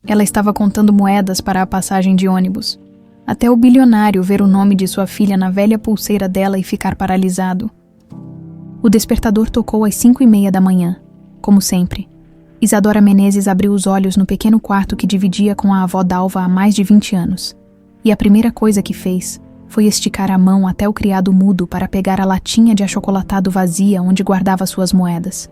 Ela estava contando moedas para a passagem de ônibus. Até o bilionário ver o nome de sua filha na velha pulseira dela e ficar paralisado. O despertador tocou às 5:30 da manhã, como sempre. Isadora Menezes abriu os olhos no pequeno quarto que dividia com a avó Dalva há mais de 20 anos. E a primeira coisa que fez foi esticar a mão até o criado mudo para pegar a latinha de achocolatado vazia onde guardava suas moedas.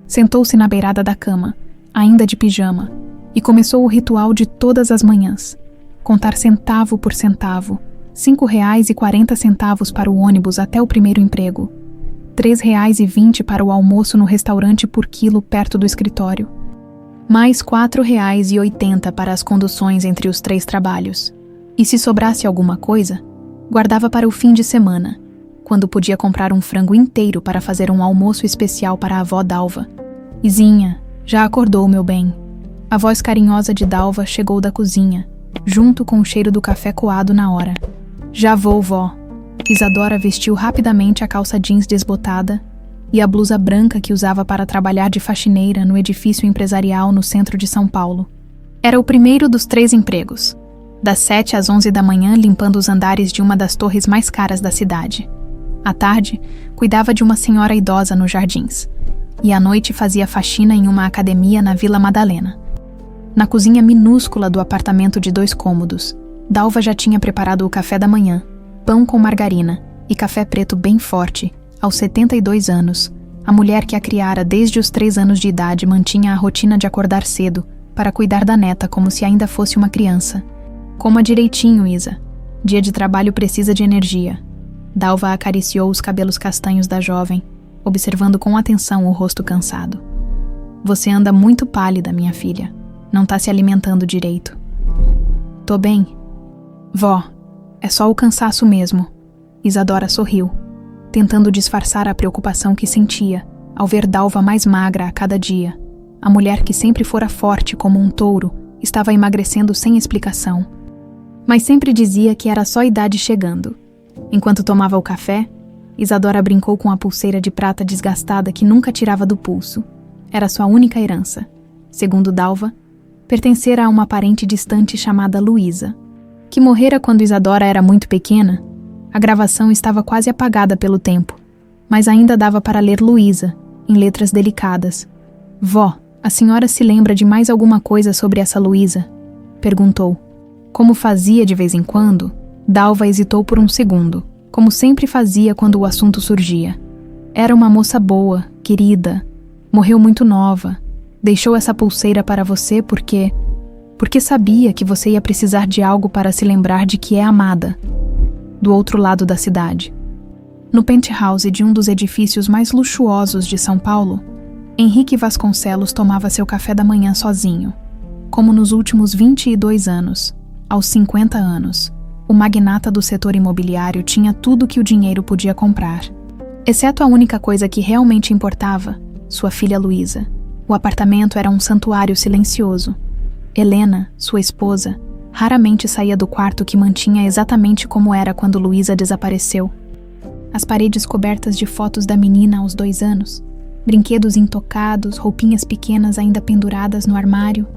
Sentou-se na beirada da cama, ainda de pijama, e começou o ritual de todas as manhãs. Contar centavo por centavo, R$5,40 para o ônibus até o primeiro emprego, R$3,20 para o almoço no restaurante por quilo perto do escritório, mais R$4,80 para as conduções entre os 3 trabalhos. E se sobrasse alguma coisa, guardava para o fim de semana, quando podia comprar um frango inteiro para fazer um almoço especial para a avó Dalva. Izinha, já acordou, meu bem. A voz carinhosa de Dalva chegou da cozinha, junto com o cheiro do café coado na hora. Já vou, vó. Isadora vestiu rapidamente a calça jeans desbotada e a blusa branca que usava para trabalhar de faxineira no edifício empresarial no centro de São Paulo. Era o primeiro dos 3 empregos, das 7 às 11 da manhã limpando os andares de uma das torres mais caras da cidade. À tarde, cuidava de uma senhora idosa nos jardins, e à noite fazia faxina em uma academia na Vila Madalena. Na cozinha minúscula do apartamento de 2 cômodos, Dalva já tinha preparado o café da manhã, pão com margarina e café preto bem forte. Aos 72 anos, a mulher que a criara desde os 3 anos de idade mantinha a rotina de acordar cedo para cuidar da neta como se ainda fosse uma criança. Coma direitinho, Isa. Dia de trabalho precisa de energia. Dalva acariciou os cabelos castanhos da jovem, observando com atenção o rosto cansado. Você anda muito pálida, minha filha. Não tá se alimentando direito. Tô bem. Vó, é só o cansaço mesmo. Isadora sorriu, tentando disfarçar a preocupação que sentia ao ver Dalva mais magra a cada dia. A mulher que sempre fora forte como um touro estava emagrecendo sem explicação. Mas sempre dizia que era só idade chegando. Enquanto tomava o café, Isadora brincou com a pulseira de prata desgastada que nunca tirava do pulso. Era sua única herança. Segundo Dalva, pertencera a uma parente distante chamada Luísa, que morrera quando Isadora era muito pequena. A gravação estava quase apagada pelo tempo, mas ainda dava para ler Luísa, em letras delicadas. Vó, a senhora se lembra de mais alguma coisa sobre essa Luísa? Perguntou. Como fazia de vez em quando, Dalva hesitou por um segundo, como sempre fazia quando o assunto surgia. Era uma moça boa, querida, morreu muito nova. Deixou essa pulseira para você porque sabia que você ia precisar de algo para se lembrar de que é amada. Do outro lado da cidade, no penthouse de um dos edifícios mais luxuosos de São Paulo, Henrique Vasconcelos tomava seu café da manhã sozinho. Como nos últimos 22 anos, aos 50 anos, o magnata do setor imobiliário tinha tudo que o dinheiro podia comprar. Exceto a única coisa que realmente importava, sua filha Luísa. O apartamento era um santuário silencioso. Helena, sua esposa, raramente saía do quarto que mantinha exatamente como era quando Luísa desapareceu. As paredes cobertas de fotos da menina aos 2 anos, brinquedos intocados, roupinhas pequenas ainda penduradas no armário.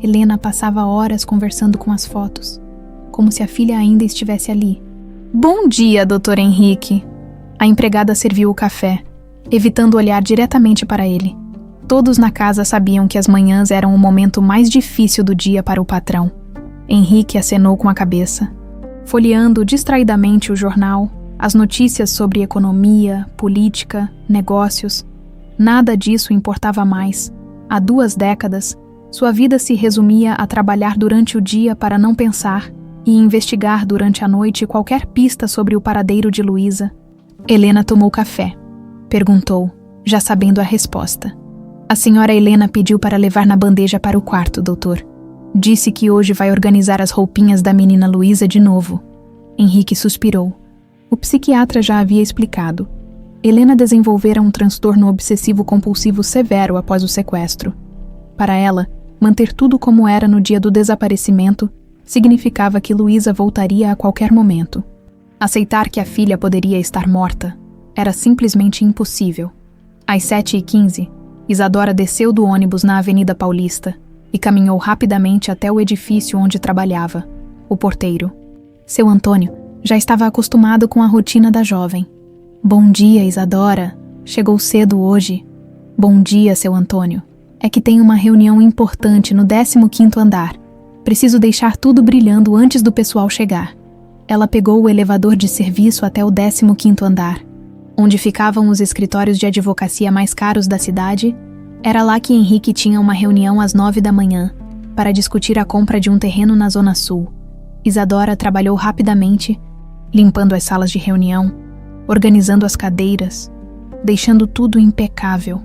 Helena passava horas conversando com as fotos, como se a filha ainda estivesse ali. Bom dia, Dr. Henrique. A empregada serviu o café, evitando olhar diretamente para ele. Todos na casa sabiam que as manhãs eram o momento mais difícil do dia para o patrão. Henrique acenou com a cabeça, folheando distraidamente o jornal, as notícias sobre economia, política, negócios. Nada disso importava mais. Há 2 décadas, sua vida se resumia a trabalhar durante o dia para não pensar e investigar durante a noite qualquer pista sobre o paradeiro de Luísa. Helena tomou café. Perguntou, já sabendo a resposta. A senhora Helena pediu para levar na bandeja para o quarto, doutor. Disse que hoje vai organizar as roupinhas da menina Luísa de novo. Henrique suspirou. O psiquiatra já havia explicado. Helena desenvolvera um transtorno obsessivo-compulsivo severo após o sequestro. Para ela, manter tudo como era no dia do desaparecimento significava que Luísa voltaria a qualquer momento. Aceitar que a filha poderia estar morta era simplesmente impossível. Às 7h15, Isadora desceu do ônibus na Avenida Paulista e caminhou rapidamente até o edifício onde trabalhava, o porteiro. Seu Antônio já estava acostumado com a rotina da jovem. Bom dia, Isadora. Chegou cedo hoje. Bom dia, seu Antônio. É que tem uma reunião importante no 15º andar. Preciso deixar tudo brilhando antes do pessoal chegar. Ela pegou o elevador de serviço até o 15º andar. Onde ficavam os escritórios de advocacia mais caros da cidade, era lá que Henrique tinha uma reunião às 9 da manhã, para discutir a compra de um terreno na Zona Sul. Isadora trabalhou rapidamente, limpando as salas de reunião, organizando as cadeiras, deixando tudo impecável.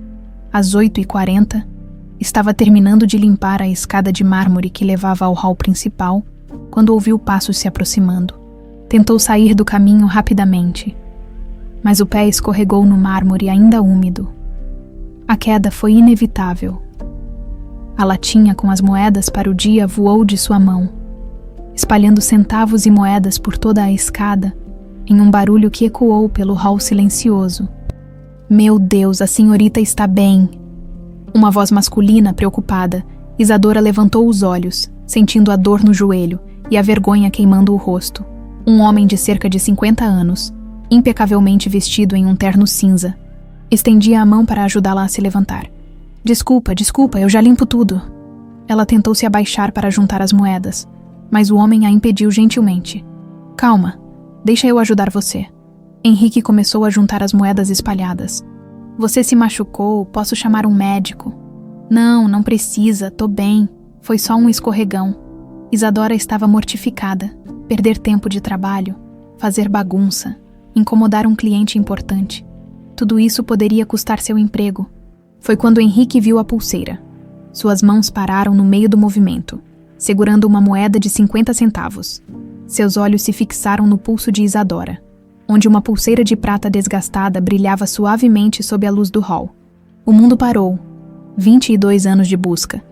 Às 8h40, estava terminando de limpar a escada de mármore que levava ao hall principal, quando ouviu passos se aproximando. Tentou sair do caminho rapidamente, mas o pé escorregou no mármore ainda úmido. A queda foi inevitável. A latinha com as moedas para o dia voou de sua mão, espalhando centavos e moedas por toda a escada, em um barulho que ecoou pelo hall silencioso. Meu Deus, a senhorita está bem! Uma voz masculina, preocupada. Isadora levantou os olhos, sentindo a dor no joelho e a vergonha queimando o rosto. Um homem de cerca de 50 anos, impecavelmente vestido em um terno cinza, estendia a mão para ajudá-la a se levantar. Desculpa, eu já limpo tudo. Ela tentou se abaixar para juntar as moedas, mas o homem a impediu gentilmente. Calma, deixa eu ajudar você. Henrique começou a juntar as moedas espalhadas. Você se machucou, posso chamar um médico? Não precisa, tô bem. Foi só um escorregão. Isadora estava mortificada. Perder tempo de trabalho, fazer bagunça, incomodar um cliente importante. Tudo isso poderia custar seu emprego. Foi quando Henrique viu a pulseira. Suas mãos pararam no meio do movimento, segurando uma moeda de 50 centavos. Seus olhos se fixaram no pulso de Isadora, onde uma pulseira de prata desgastada brilhava suavemente sob a luz do hall. O mundo parou. 22 anos de busca,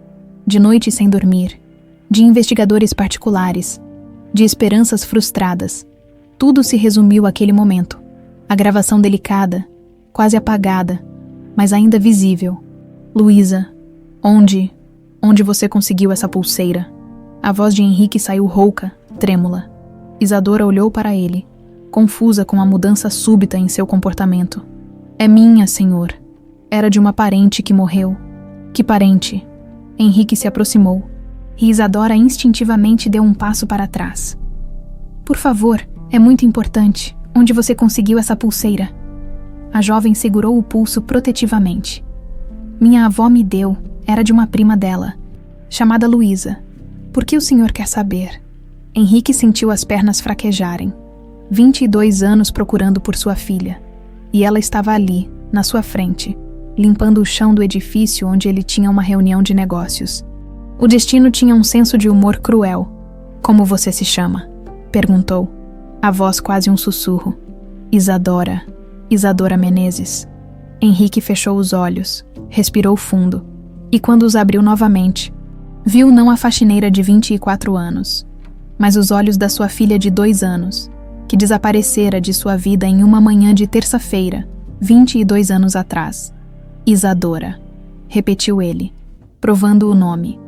de noite sem dormir, de investigadores particulares, de esperanças frustradas. Tudo se resumiu àquele momento. A gravação delicada, quase apagada, mas ainda visível. Luísa, onde você conseguiu essa pulseira? A voz de Henrique saiu rouca, trêmula. Isadora olhou para ele, confusa com a mudança súbita em seu comportamento. É minha, senhor. Era de uma parente que morreu. Que parente? Henrique se aproximou, e Isadora instintivamente deu um passo para trás. Por favor, é muito importante. Onde você conseguiu essa pulseira? A jovem segurou o pulso protetivamente. Minha avó me deu, era de uma prima dela, chamada Luísa. Por que o senhor quer saber? Henrique sentiu as pernas fraquejarem. 22 anos procurando por sua filha, e ela estava ali, na sua frente, limpando o chão do edifício onde ele tinha uma reunião de negócios. O destino tinha um senso de humor cruel. Como você se chama? Perguntou, a voz quase um sussurro. Isadora Menezes. Henrique fechou os olhos, respirou fundo, e quando os abriu novamente, viu não a faxineira de 24 anos, mas os olhos da sua filha de 2 anos, que desaparecera de sua vida em uma manhã de terça-feira, 22 anos atrás. Isadora, repetiu ele, provando o nome.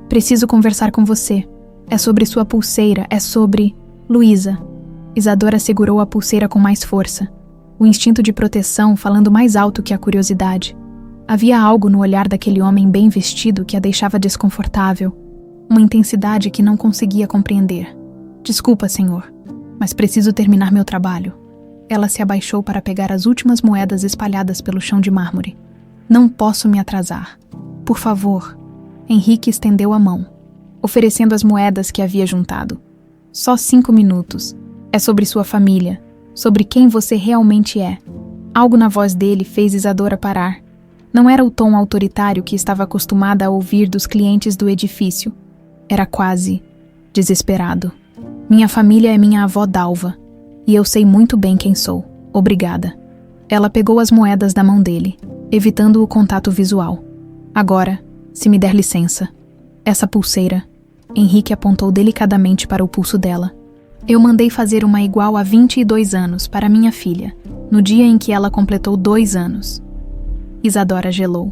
Preciso conversar com você. É sobre sua pulseira, é sobre... Luísa. Isadora segurou a pulseira com mais força, o instinto de proteção falando mais alto que a curiosidade. Havia algo no olhar daquele homem bem vestido que a deixava desconfortável, uma intensidade que não conseguia compreender. Desculpa, senhor, mas preciso terminar meu trabalho. Ela se abaixou para pegar as últimas moedas espalhadas pelo chão de mármore. Não posso me atrasar. Por favor. Henrique estendeu a mão, oferecendo as moedas que havia juntado. Só 5 minutos. É sobre sua família, sobre quem você realmente é. Algo na voz dele fez Isadora parar. Não era o tom autoritário que estava acostumada a ouvir dos clientes do edifício. Era quase desesperado. Minha família é minha avó Dalva, e eu sei muito bem quem sou. Obrigada. Ela pegou as moedas da mão dele, evitando o contato visual. Agora, se me der licença. Essa pulseira. Henrique apontou delicadamente para o pulso dela. Eu mandei fazer uma igual há 22 anos para minha filha, no dia em que ela completou 2 anos. Isadora gelou.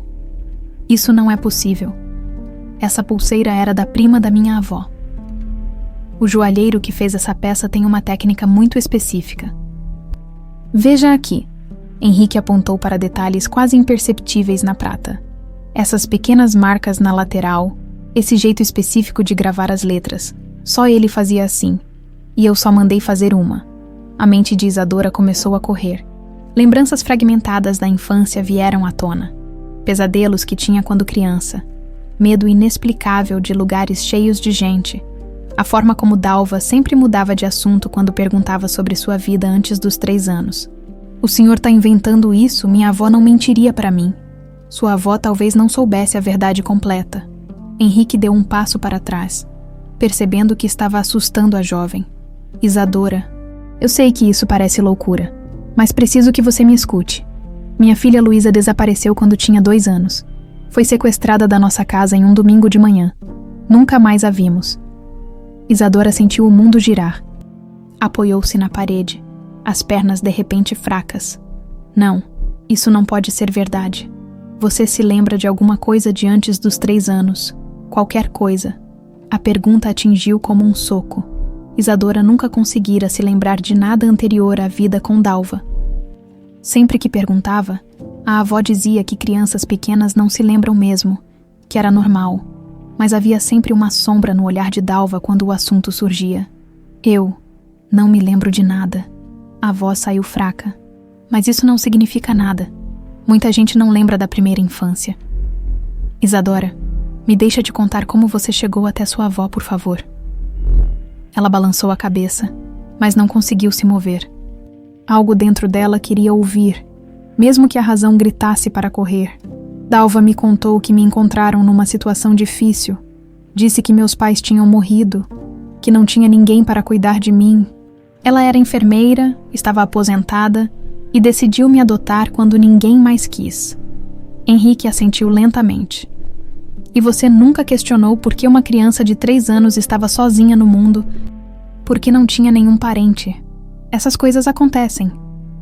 Isso não é possível. Essa pulseira era da prima da minha avó. O joalheiro que fez essa peça tem uma técnica muito específica. Veja aqui. Henrique apontou para detalhes quase imperceptíveis na prata. Essas pequenas marcas na lateral, esse jeito específico de gravar as letras. Só ele fazia assim. E eu só mandei fazer uma. A mente de Isadora começou a correr. Lembranças fragmentadas da infância vieram à tona. Pesadelos que tinha quando criança. Medo inexplicável de lugares cheios de gente. A forma como Dalva sempre mudava de assunto quando perguntava sobre sua vida antes dos 3 anos. O senhor tá inventando isso? Minha avó não mentiria para mim. Sua avó talvez não soubesse a verdade completa. Henrique deu um passo para trás, percebendo que estava assustando a jovem. Isadora, eu sei que isso parece loucura, mas preciso que você me escute. Minha filha Luísa desapareceu quando tinha 2 anos. Foi sequestrada da nossa casa em um domingo de manhã. Nunca mais a vimos. Isadora sentiu o mundo girar. Apoiou-se na parede, as pernas de repente fracas. Não, isso não pode ser verdade. Você se lembra de alguma coisa de antes dos 3 anos. Qualquer coisa. A pergunta atingiu como um soco. Isadora nunca conseguira se lembrar de nada anterior à vida com Dalva. Sempre que perguntava, a avó dizia que crianças pequenas não se lembram mesmo, que era normal, mas havia sempre uma sombra no olhar de Dalva quando o assunto surgia. Eu não me lembro de nada. A voz saiu fraca. Mas isso não significa nada. Muita gente não lembra da primeira infância. Isadora, me deixa te contar como você chegou até sua avó, por favor. Ela balançou a cabeça, mas não conseguiu se mover. Algo dentro dela queria ouvir, mesmo que a razão gritasse para correr. Dalva me contou que me encontraram numa situação difícil. Disse que meus pais tinham morrido, que não tinha ninguém para cuidar de mim. Ela era enfermeira, estava aposentada e decidiu me adotar quando ninguém mais quis. Henrique assentiu lentamente. E você nunca questionou por que uma criança de 3 anos estava sozinha no mundo, porque não tinha nenhum parente. Essas coisas acontecem.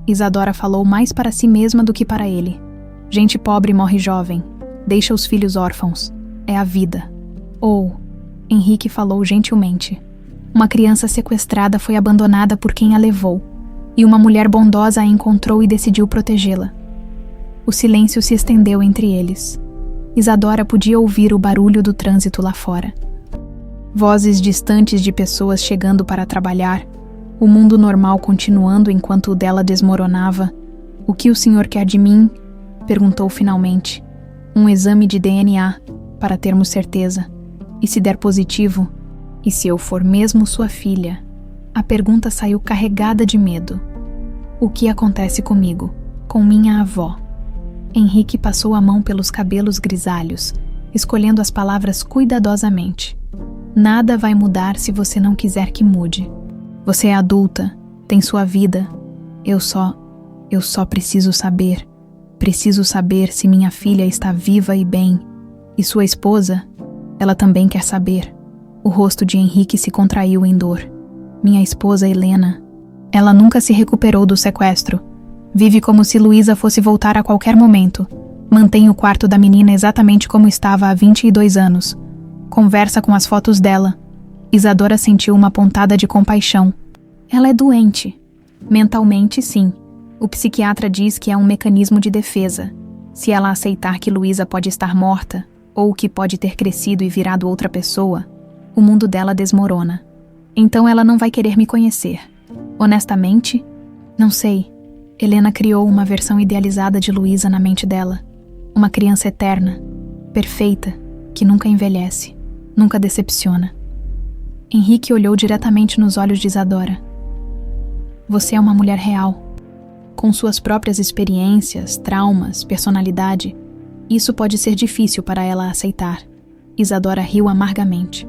Isadora falou mais para si mesma do que para ele. Gente pobre morre jovem, deixa os filhos órfãos. É a vida. Ou, Henrique falou gentilmente, uma criança sequestrada foi abandonada por quem a levou, e uma mulher bondosa a encontrou e decidiu protegê-la. O silêncio se estendeu entre eles. Isadora podia ouvir o barulho do trânsito lá fora. Vozes distantes de pessoas chegando para trabalhar, o mundo normal continuando enquanto o dela desmoronava. O que o senhor quer de mim? Perguntou finalmente. Um exame de DNA, para termos certeza. E se der positivo? E se eu for mesmo sua filha? A pergunta saiu carregada de medo. O que acontece comigo? Com minha avó? Henrique passou a mão pelos cabelos grisalhos, escolhendo as palavras cuidadosamente. Nada vai mudar se você não quiser que mude. Você é adulta, tem sua vida. Eu só preciso saber. Preciso saber se minha filha está viva e bem. E sua esposa? Ela também quer saber. O rosto de Henrique se contraiu em dor. Minha esposa Helena. Ela nunca se recuperou do sequestro. Vive como se Luísa fosse voltar a qualquer momento. Mantém o quarto da menina exatamente como estava há 22 anos. Conversa com as fotos dela. Isadora sentiu uma pontada de compaixão. Ela é doente. Mentalmente, sim. O psiquiatra diz que é um mecanismo de defesa. Se ela aceitar que Luísa pode estar morta, ou que pode ter crescido e virado outra pessoa, o mundo dela desmorona. Então ela não vai querer me conhecer. Honestamente, não sei. Helena criou uma versão idealizada de Luísa na mente dela. Uma criança eterna, perfeita, que nunca envelhece, nunca decepciona. Henrique olhou diretamente nos olhos de Isadora. Você é uma mulher real. Com suas próprias experiências, traumas, personalidade. Isso pode ser difícil para ela aceitar. Isadora riu amargamente.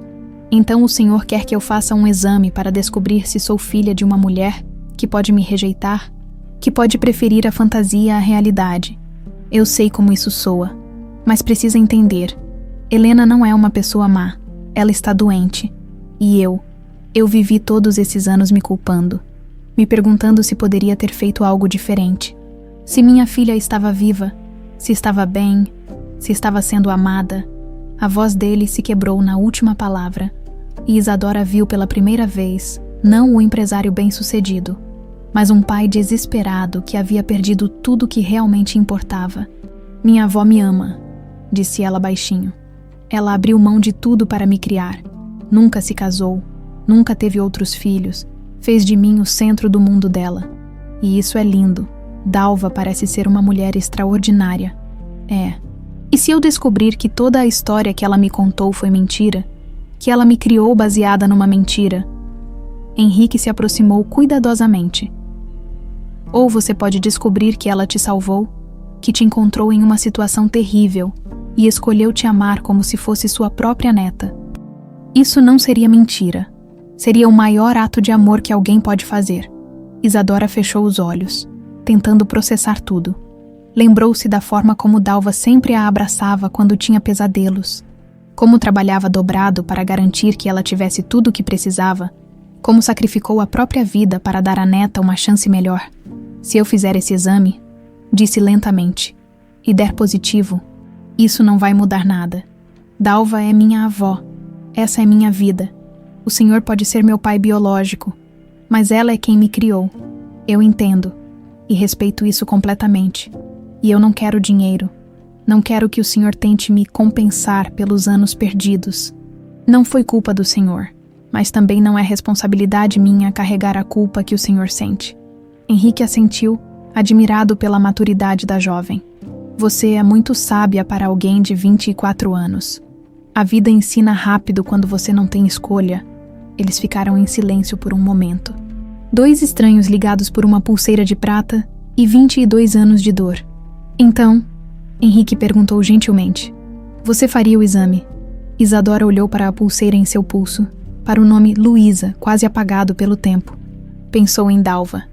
Então o senhor quer que eu faça um exame para descobrir se sou filha de uma mulher que pode me rejeitar, que pode preferir a fantasia à realidade. Eu sei como isso soa, mas precisa entender. Helena não é uma pessoa má. Ela está doente. E eu vivi todos esses anos me culpando, me perguntando se poderia ter feito algo diferente. Se minha filha estava viva, se estava bem, se estava sendo amada. A voz dele se quebrou na última palavra, e Isadora viu pela primeira vez, não o empresário bem-sucedido, mas um pai desesperado que havia perdido tudo que realmente importava. Minha avó me ama, disse ela baixinho. Ela abriu mão de tudo para me criar. Nunca se casou, nunca teve outros filhos, fez de mim o centro do mundo dela. E isso é lindo. Dalva parece ser uma mulher extraordinária. É. E se eu descobrir que toda a história que ela me contou foi mentira? Que ela me criou baseada numa mentira? Henrique se aproximou cuidadosamente. Ou você pode descobrir que ela te salvou, que te encontrou em uma situação terrível e escolheu te amar como se fosse sua própria neta. Isso não seria mentira. Seria o maior ato de amor que alguém pode fazer. Isadora fechou os olhos, tentando processar tudo. Lembrou-se da forma como Dalva sempre a abraçava quando tinha pesadelos, como trabalhava dobrado para garantir que ela tivesse tudo o que precisava, como sacrificou a própria vida para dar à neta uma chance melhor. Se eu fizer esse exame, disse lentamente, e der positivo, isso não vai mudar nada. Dalva é minha avó. Essa é minha vida. O senhor pode ser meu pai biológico, mas ela é quem me criou. Eu entendo, e respeito isso completamente. E eu não quero dinheiro. Não quero que o senhor tente me compensar pelos anos perdidos. Não foi culpa do senhor, mas também não é responsabilidade minha carregar a culpa que o senhor sente. Henrique assentiu, admirado pela maturidade da jovem. Você é muito sábia para alguém de 24 anos. A vida ensina rápido quando você não tem escolha. Eles ficaram em silêncio por um momento. Dois estranhos ligados por uma pulseira de prata e 22 anos de dor. Então, Henrique perguntou gentilmente, você faria o exame? Isadora olhou para a pulseira em seu pulso, para o nome Luísa, quase apagado pelo tempo. Pensou em Dalva.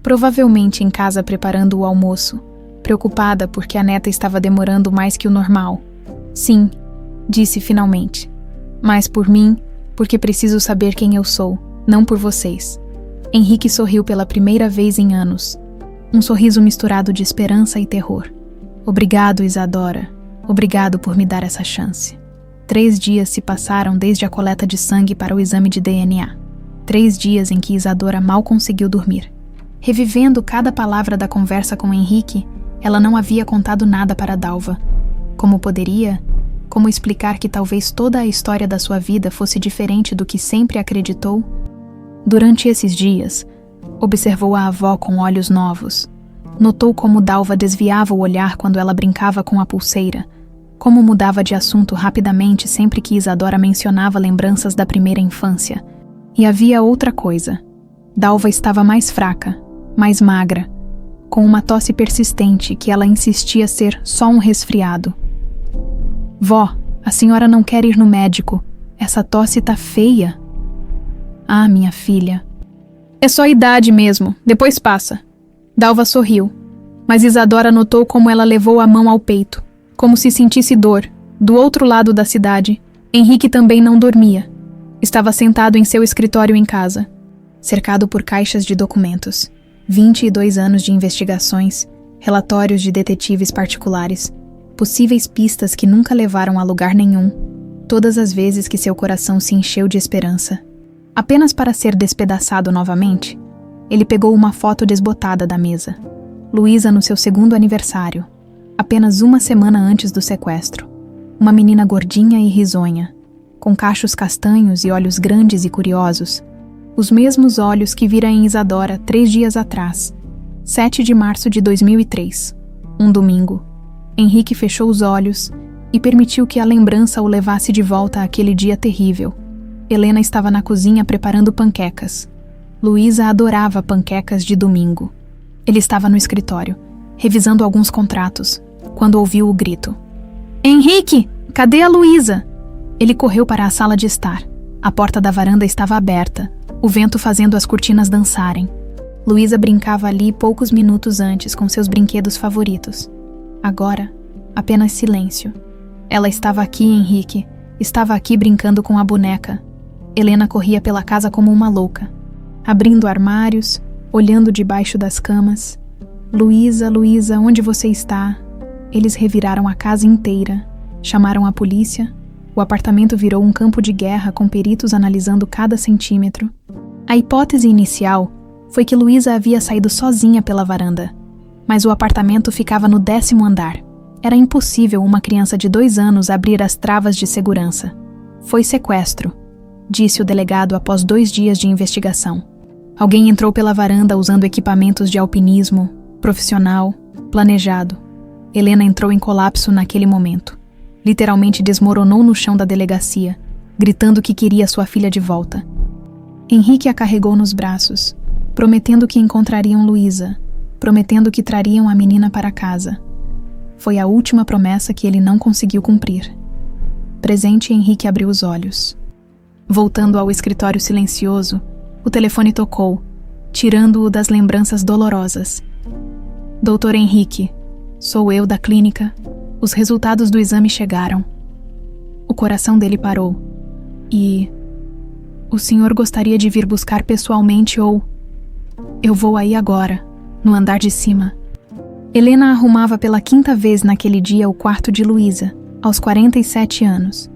Provavelmente em casa preparando o almoço, preocupada porque a neta estava demorando mais que o normal. Sim, disse finalmente. Mas por mim, porque preciso saber quem eu sou, não por vocês. Henrique sorriu pela primeira vez em anos. Um sorriso misturado de esperança e terror. Obrigado, Isadora. Obrigado por me dar essa chance. 3 dias se passaram desde a coleta de sangue para o exame de DNA. 3 dias em que Isadora mal conseguiu dormir. Revivendo cada palavra da conversa com Henrique, ela não havia contado nada para Dalva. Como poderia? Como explicar que talvez toda a história da sua vida fosse diferente do que sempre acreditou? Durante esses dias, observou a avó com olhos novos. Notou como Dalva desviava o olhar quando ela brincava com a pulseira, como mudava de assunto rapidamente sempre que Isadora mencionava lembranças da primeira infância. E havia outra coisa. Dalva estava mais fraca, mais magra, com uma tosse persistente que ela insistia ser só um resfriado. Vó, a senhora não quer ir no médico. Essa tosse tá feia. Ah, minha filha. É só idade mesmo, depois passa. Dalva sorriu, mas Isadora notou como ela levou a mão ao peito, como se sentisse dor. Do outro lado da cidade, Henrique também não dormia. Estava sentado em seu escritório em casa, cercado por caixas de documentos. 22 anos de investigações, relatórios de detetives particulares, possíveis pistas que nunca levaram a lugar nenhum, todas as vezes que seu coração se encheu de esperança. Apenas para ser despedaçado novamente, ele pegou uma foto desbotada da mesa. Luísa no seu 2º aniversário, apenas 1 semana antes do sequestro. Uma menina gordinha e risonha, com cachos castanhos e olhos grandes e curiosos. Os mesmos olhos que vira em Isadora 3 dias atrás, 7 de março de 2003, um domingo. Henrique fechou os olhos e permitiu que a lembrança o levasse de volta àquele dia terrível. Helena estava na cozinha preparando panquecas. Luísa adorava panquecas de domingo. Ele estava no escritório, revisando alguns contratos, quando ouviu o grito. Henrique, cadê a Luísa? Ele correu para a sala de estar. A porta da varanda estava aberta, o vento fazendo as cortinas dançarem. Luísa brincava ali poucos minutos antes com seus brinquedos favoritos. Agora, apenas silêncio. Ela estava aqui, Henrique. Estava aqui brincando com a boneca. Helena corria pela casa como uma louca, abrindo armários, olhando debaixo das camas. Luísa, Luísa, onde você está? Eles reviraram a casa inteira, chamaram a polícia, O apartamento virou um campo de guerra com peritos analisando cada centímetro. A hipótese inicial foi que Luísa havia saído sozinha pela varanda, mas o apartamento ficava no 10º andar. Era impossível uma criança de 2 anos abrir as travas de segurança. Foi sequestro, disse o delegado após 2 dias de investigação. Alguém entrou pela varanda usando equipamentos de alpinismo, profissional, planejado. Helena entrou em colapso naquele momento. Literalmente desmoronou no chão da delegacia, gritando que queria sua filha de volta. Henrique a carregou nos braços, prometendo que encontrariam Luísa, prometendo que trariam a menina para casa. Foi a última promessa que ele não conseguiu cumprir. Presente, Henrique abriu os olhos. Voltando ao escritório silencioso, o telefone tocou, tirando-o das lembranças dolorosas. Doutor Henrique, sou eu da clínica. Os resultados do exame chegaram. O coração dele parou. E... o senhor gostaria de vir buscar pessoalmente ou... Eu vou aí agora, no andar de cima. Helena arrumava pela 5ª vez naquele dia o quarto de Luísa, aos 47 anos.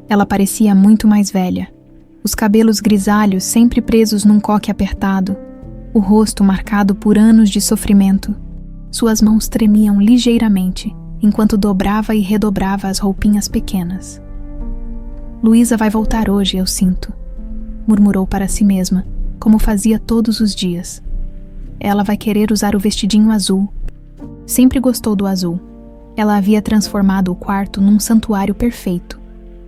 Ela parecia muito mais velha. Os cabelos grisalhos sempre presos num coque apertado, o rosto marcado por anos de sofrimento. Suas mãos tremiam ligeiramente, enquanto dobrava e redobrava as roupinhas pequenas. Luísa vai voltar hoje, eu sinto, murmurou para si mesma, como fazia todos os dias. Ela vai querer usar o vestidinho azul. Sempre gostou do azul. Ela havia transformado o quarto num santuário perfeito.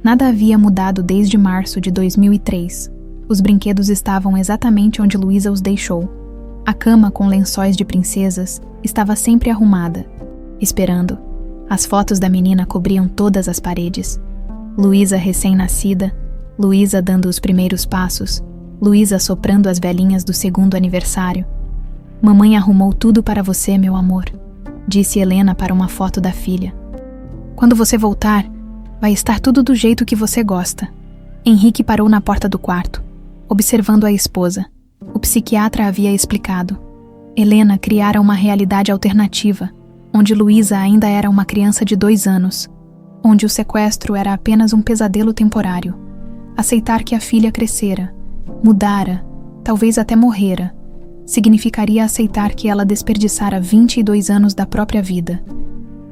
Nada havia mudado desde março de 2003. Os brinquedos estavam exatamente onde Luísa os deixou. A cama com lençóis de princesas estava sempre arrumada, esperando. As fotos da menina cobriam todas as paredes. Luísa recém-nascida, Luísa dando os primeiros passos, Luísa soprando as velhinhas do 2º aniversário. Mamãe arrumou tudo para você, meu amor, disse Helena para uma foto da filha. Quando você voltar, vai estar tudo do jeito que você gosta. Henrique parou na porta do quarto, observando a esposa. O psiquiatra havia explicado. Helena criara uma realidade alternativa, onde Luísa ainda era uma criança de 2 anos, onde o sequestro era apenas um pesadelo temporário. Aceitar que a filha crescera, mudara, talvez até morrera, significaria aceitar que ela desperdiçara 22 anos da própria vida.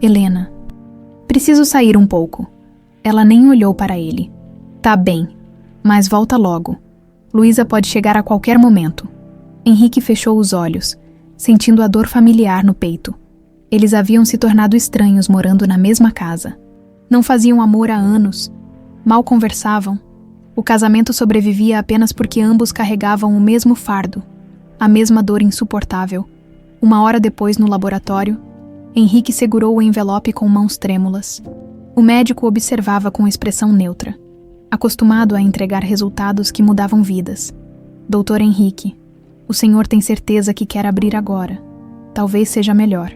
Helena. Preciso sair um pouco. Ela nem olhou para ele. Tá bem, mas volta logo. Luísa pode chegar a qualquer momento. Henrique fechou os olhos, sentindo a dor familiar no peito. Eles haviam se tornado estranhos morando na mesma casa. Não faziam amor há anos. Mal conversavam. O casamento sobrevivia apenas porque ambos carregavam o mesmo fardo, a mesma dor insuportável. 1 hora depois, no laboratório, Henrique segurou o envelope com mãos trêmulas. O médico observava com expressão neutra, acostumado a entregar resultados que mudavam vidas. Doutor Henrique, o senhor tem certeza que quer abrir agora? Talvez seja melhor.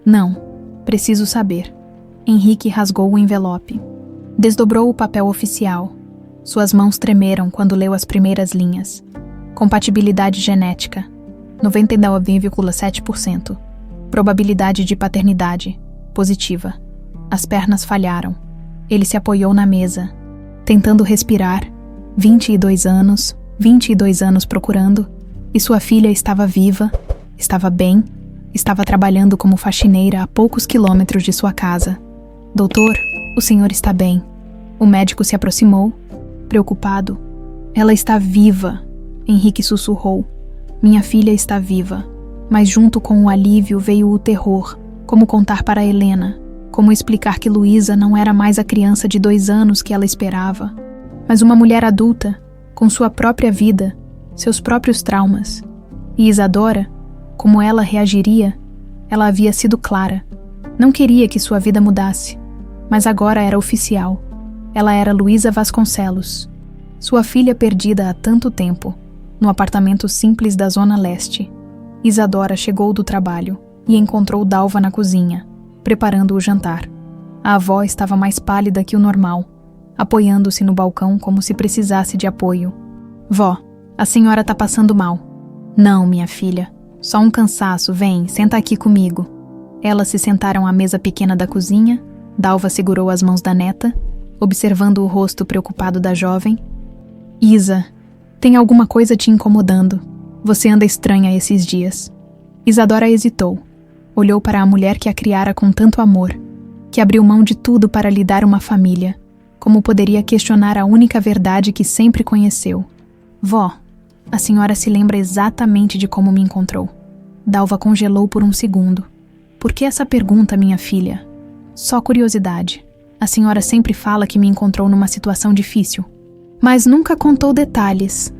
Não, preciso saber. Henrique rasgou o envelope. Desdobrou o papel oficial. Suas mãos tremeram quando leu as primeiras linhas. Compatibilidade genética, 99,7%. Probabilidade de paternidade, positiva. As pernas falharam. Ele se apoiou na mesa, tentando respirar. 22 anos procurando, e sua filha estava viva, estava bem, estava trabalhando como faxineira a poucos quilômetros de sua casa. Doutor, o senhor está bem. O médico se aproximou, preocupado. Ela está viva, Henrique sussurrou. Minha filha está viva. Mas junto com o alívio veio o terror. Como contar para Helena? Como explicar que Luísa não era mais a criança de 2 anos que ela esperava, mas uma mulher adulta, com sua própria vida, seus próprios traumas. E Isadora, como ela reagiria? Ela havia sido clara. Não queria que sua vida mudasse, mas agora era oficial. Ela era Luísa Vasconcelos, sua filha perdida há tanto tempo, no apartamento simples da Zona Leste. Isadora chegou do trabalho e encontrou Dalva na cozinha, preparando o jantar. A avó estava mais pálida que o normal, apoiando-se no balcão como se precisasse de apoio. Vó, a senhora tá passando mal. Não, minha filha, só um cansaço, vem, senta aqui comigo. Elas se sentaram à mesa pequena da cozinha, Dalva segurou as mãos da neta, observando o rosto preocupado da jovem. Isa, tem alguma coisa te incomodando. Você anda estranha esses dias. Isadora hesitou. Olhou para a mulher que a criara com tanto amor, que abriu mão de tudo para lhe dar uma família. Como poderia questionar a única verdade que sempre conheceu? Vó, a senhora se lembra exatamente de como me encontrou. Dalva congelou por um segundo. Por que essa pergunta, minha filha? Só curiosidade. A senhora sempre fala que me encontrou numa situação difícil, mas nunca contou detalhes.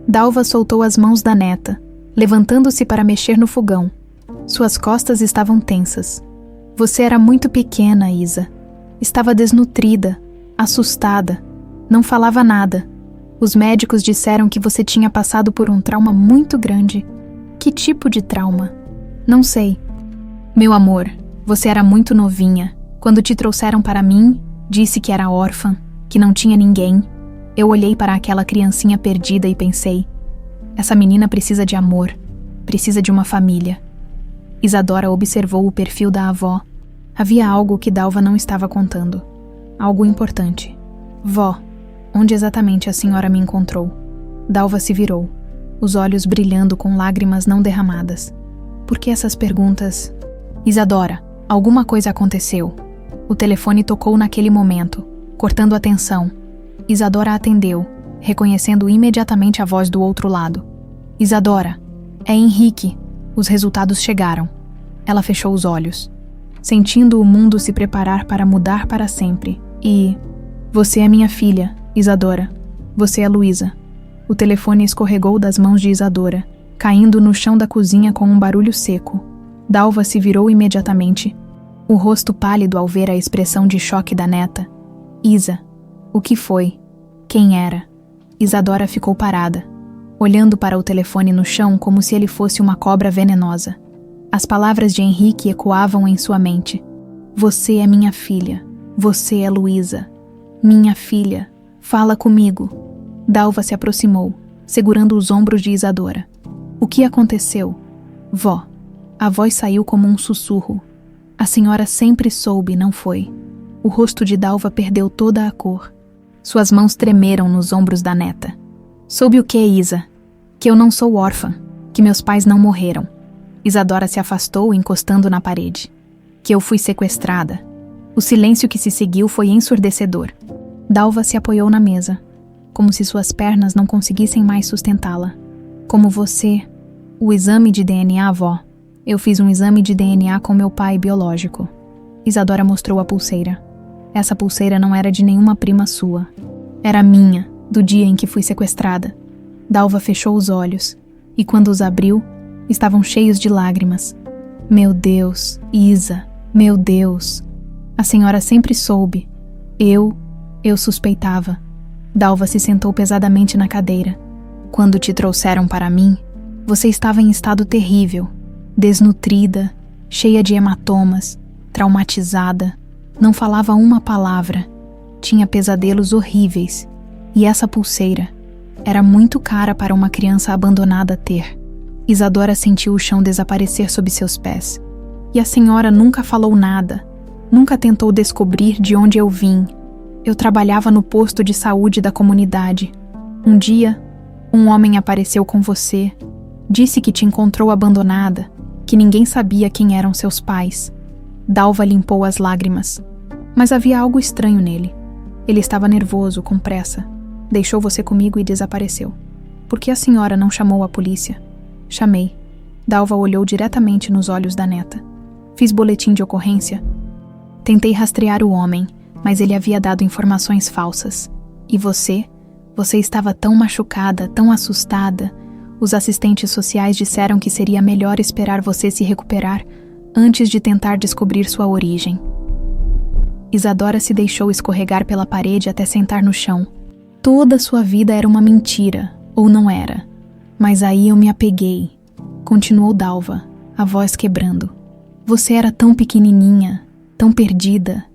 Dalva soltou as mãos da neta, levantando-se para mexer no fogão. Suas costas estavam tensas. Você era muito pequena, Isa. Estava desnutrida, assustada. Não falava nada. Os médicos disseram que você tinha passado por um trauma muito grande. Que tipo de trauma? Não sei. Meu amor, você era muito novinha. Quando te trouxeram para mim, disse que era órfã, que não tinha ninguém. Eu olhei para aquela criancinha perdida e pensei: essa menina precisa de amor, precisa de uma família. Isadora observou o perfil da avó. Havia algo que Dalva não estava contando. Algo importante. Vó, onde exatamente a senhora me encontrou? Dalva se virou, os olhos brilhando com lágrimas não derramadas. Por que essas perguntas? Isadora, alguma coisa aconteceu. O telefone tocou naquele momento, cortando a tensão. Isadora atendeu, reconhecendo imediatamente a voz do outro lado. Isadora, é Henrique. Os resultados chegaram. Ela fechou os olhos, sentindo o mundo se preparar para mudar para sempre. E... você é minha filha, Isadora. Você é Luísa. O telefone escorregou das mãos de Isadora, caindo no chão da cozinha com um barulho seco. Dalva se virou imediatamente, o rosto pálido ao ver a expressão de choque da neta. Isa, o que foi? Quem era? Isadora ficou parada, olhando para o telefone no chão como se ele fosse uma cobra venenosa. As palavras de Henrique ecoavam em sua mente. Você é minha filha. Você é Luísa. Minha filha, fala comigo. Dalva se aproximou, segurando os ombros de Isadora. O que aconteceu? Vó. A voz saiu como um sussurro. A senhora sempre soube, não foi? O rosto de Dalva perdeu toda a cor. Suas mãos tremeram nos ombros da neta. Soube o que, Isa? Que eu não sou órfã, que meus pais não morreram. Isadora se afastou, encostando na parede. Que eu fui sequestrada. O silêncio que se seguiu foi ensurdecedor. Dalva se apoiou na mesa, como se suas pernas não conseguissem mais sustentá-la. Como você... O exame de DNA, vó. Eu fiz um exame de DNA com meu pai biológico. Isadora mostrou a pulseira. Essa pulseira não era de nenhuma prima sua. Era minha, do dia em que fui sequestrada. Dalva fechou os olhos, e quando os abriu, estavam cheios de lágrimas. Meu Deus, Isa, meu Deus. A senhora sempre soube. Eu suspeitava. Dalva se sentou pesadamente na cadeira. Quando te trouxeram para mim, você estava em estado terrível. Desnutrida, cheia de hematomas, traumatizada, não falava uma palavra, tinha pesadelos horríveis, e essa pulseira era muito cara para uma criança abandonada ter. Isadora sentiu o chão desaparecer sob seus pés. E a senhora nunca falou nada, nunca tentou descobrir de onde eu vim. Eu trabalhava no posto de saúde da comunidade. Um dia, um homem apareceu com você, disse que te encontrou abandonada, que ninguém sabia quem eram seus pais. Dalva limpou as lágrimas. Mas havia algo estranho nele. Ele estava nervoso, com pressa. Deixou você comigo e desapareceu. Por que a senhora não chamou a polícia? Chamei. Dalva olhou diretamente nos olhos da neta. Fiz boletim de ocorrência. Tentei rastrear o homem, mas ele havia dado informações falsas. E você? Você estava tão machucada, tão assustada. Os assistentes sociais disseram que seria melhor esperar você se recuperar antes de tentar descobrir sua origem. Isadora se deixou escorregar pela parede até sentar no chão. Toda sua vida era uma mentira, ou não era. Mas aí eu me apeguei. Continuou Dalva, a voz quebrando. Você era tão pequenininha, tão perdida.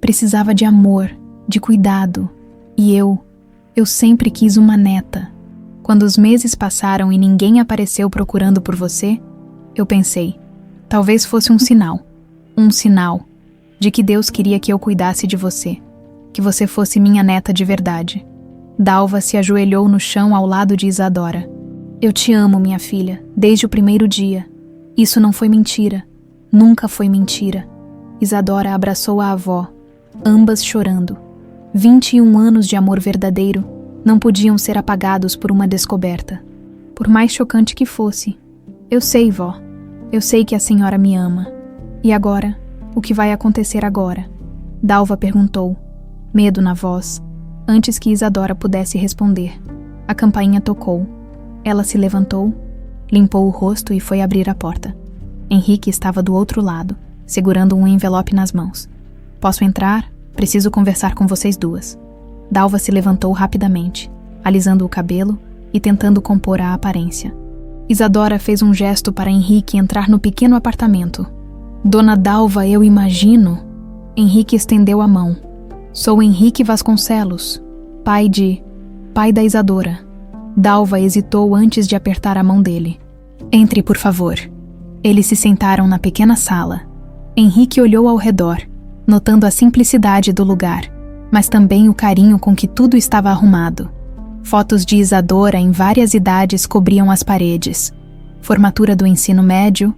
Precisava de amor, de cuidado. E eu sempre quis uma neta. Quando os meses passaram e ninguém apareceu procurando por você, eu pensei, talvez fosse um sinal de que Deus queria que eu cuidasse de você. que você fosse minha neta de verdade. Dalva se ajoelhou no chão ao lado de Isadora. Eu te amo, minha filha, desde o primeiro dia. Isso não foi mentira. Nunca foi mentira. Isadora abraçou a avó, ambas chorando. 21 anos de amor verdadeiro não podiam ser apagados por uma descoberta. Por mais chocante que fosse. Eu sei, vó. Eu sei que a senhora me ama. E agora? O que vai acontecer agora? Dalva perguntou, medo na voz, antes que Isadora pudesse responder. A campainha tocou. Ela se levantou, limpou o rosto e foi abrir a porta. Henrique estava do outro lado, segurando um envelope nas mãos. Posso entrar? Preciso conversar com vocês duas. Dalva se levantou rapidamente, alisando o cabelo e tentando compor a aparência. Isadora fez um gesto para Henrique entrar no pequeno apartamento. Dona Dalva, eu imagino. Henrique estendeu a mão. Sou Henrique Vasconcelos, pai da Isadora. Dalva hesitou antes de apertar a mão dele. Entre, por favor. Eles se sentaram na pequena sala. Henrique olhou ao redor, notando a simplicidade do lugar, mas também o carinho com que tudo estava arrumado. Fotos de Isadora em várias idades cobriam as paredes. Formatura do ensino médio,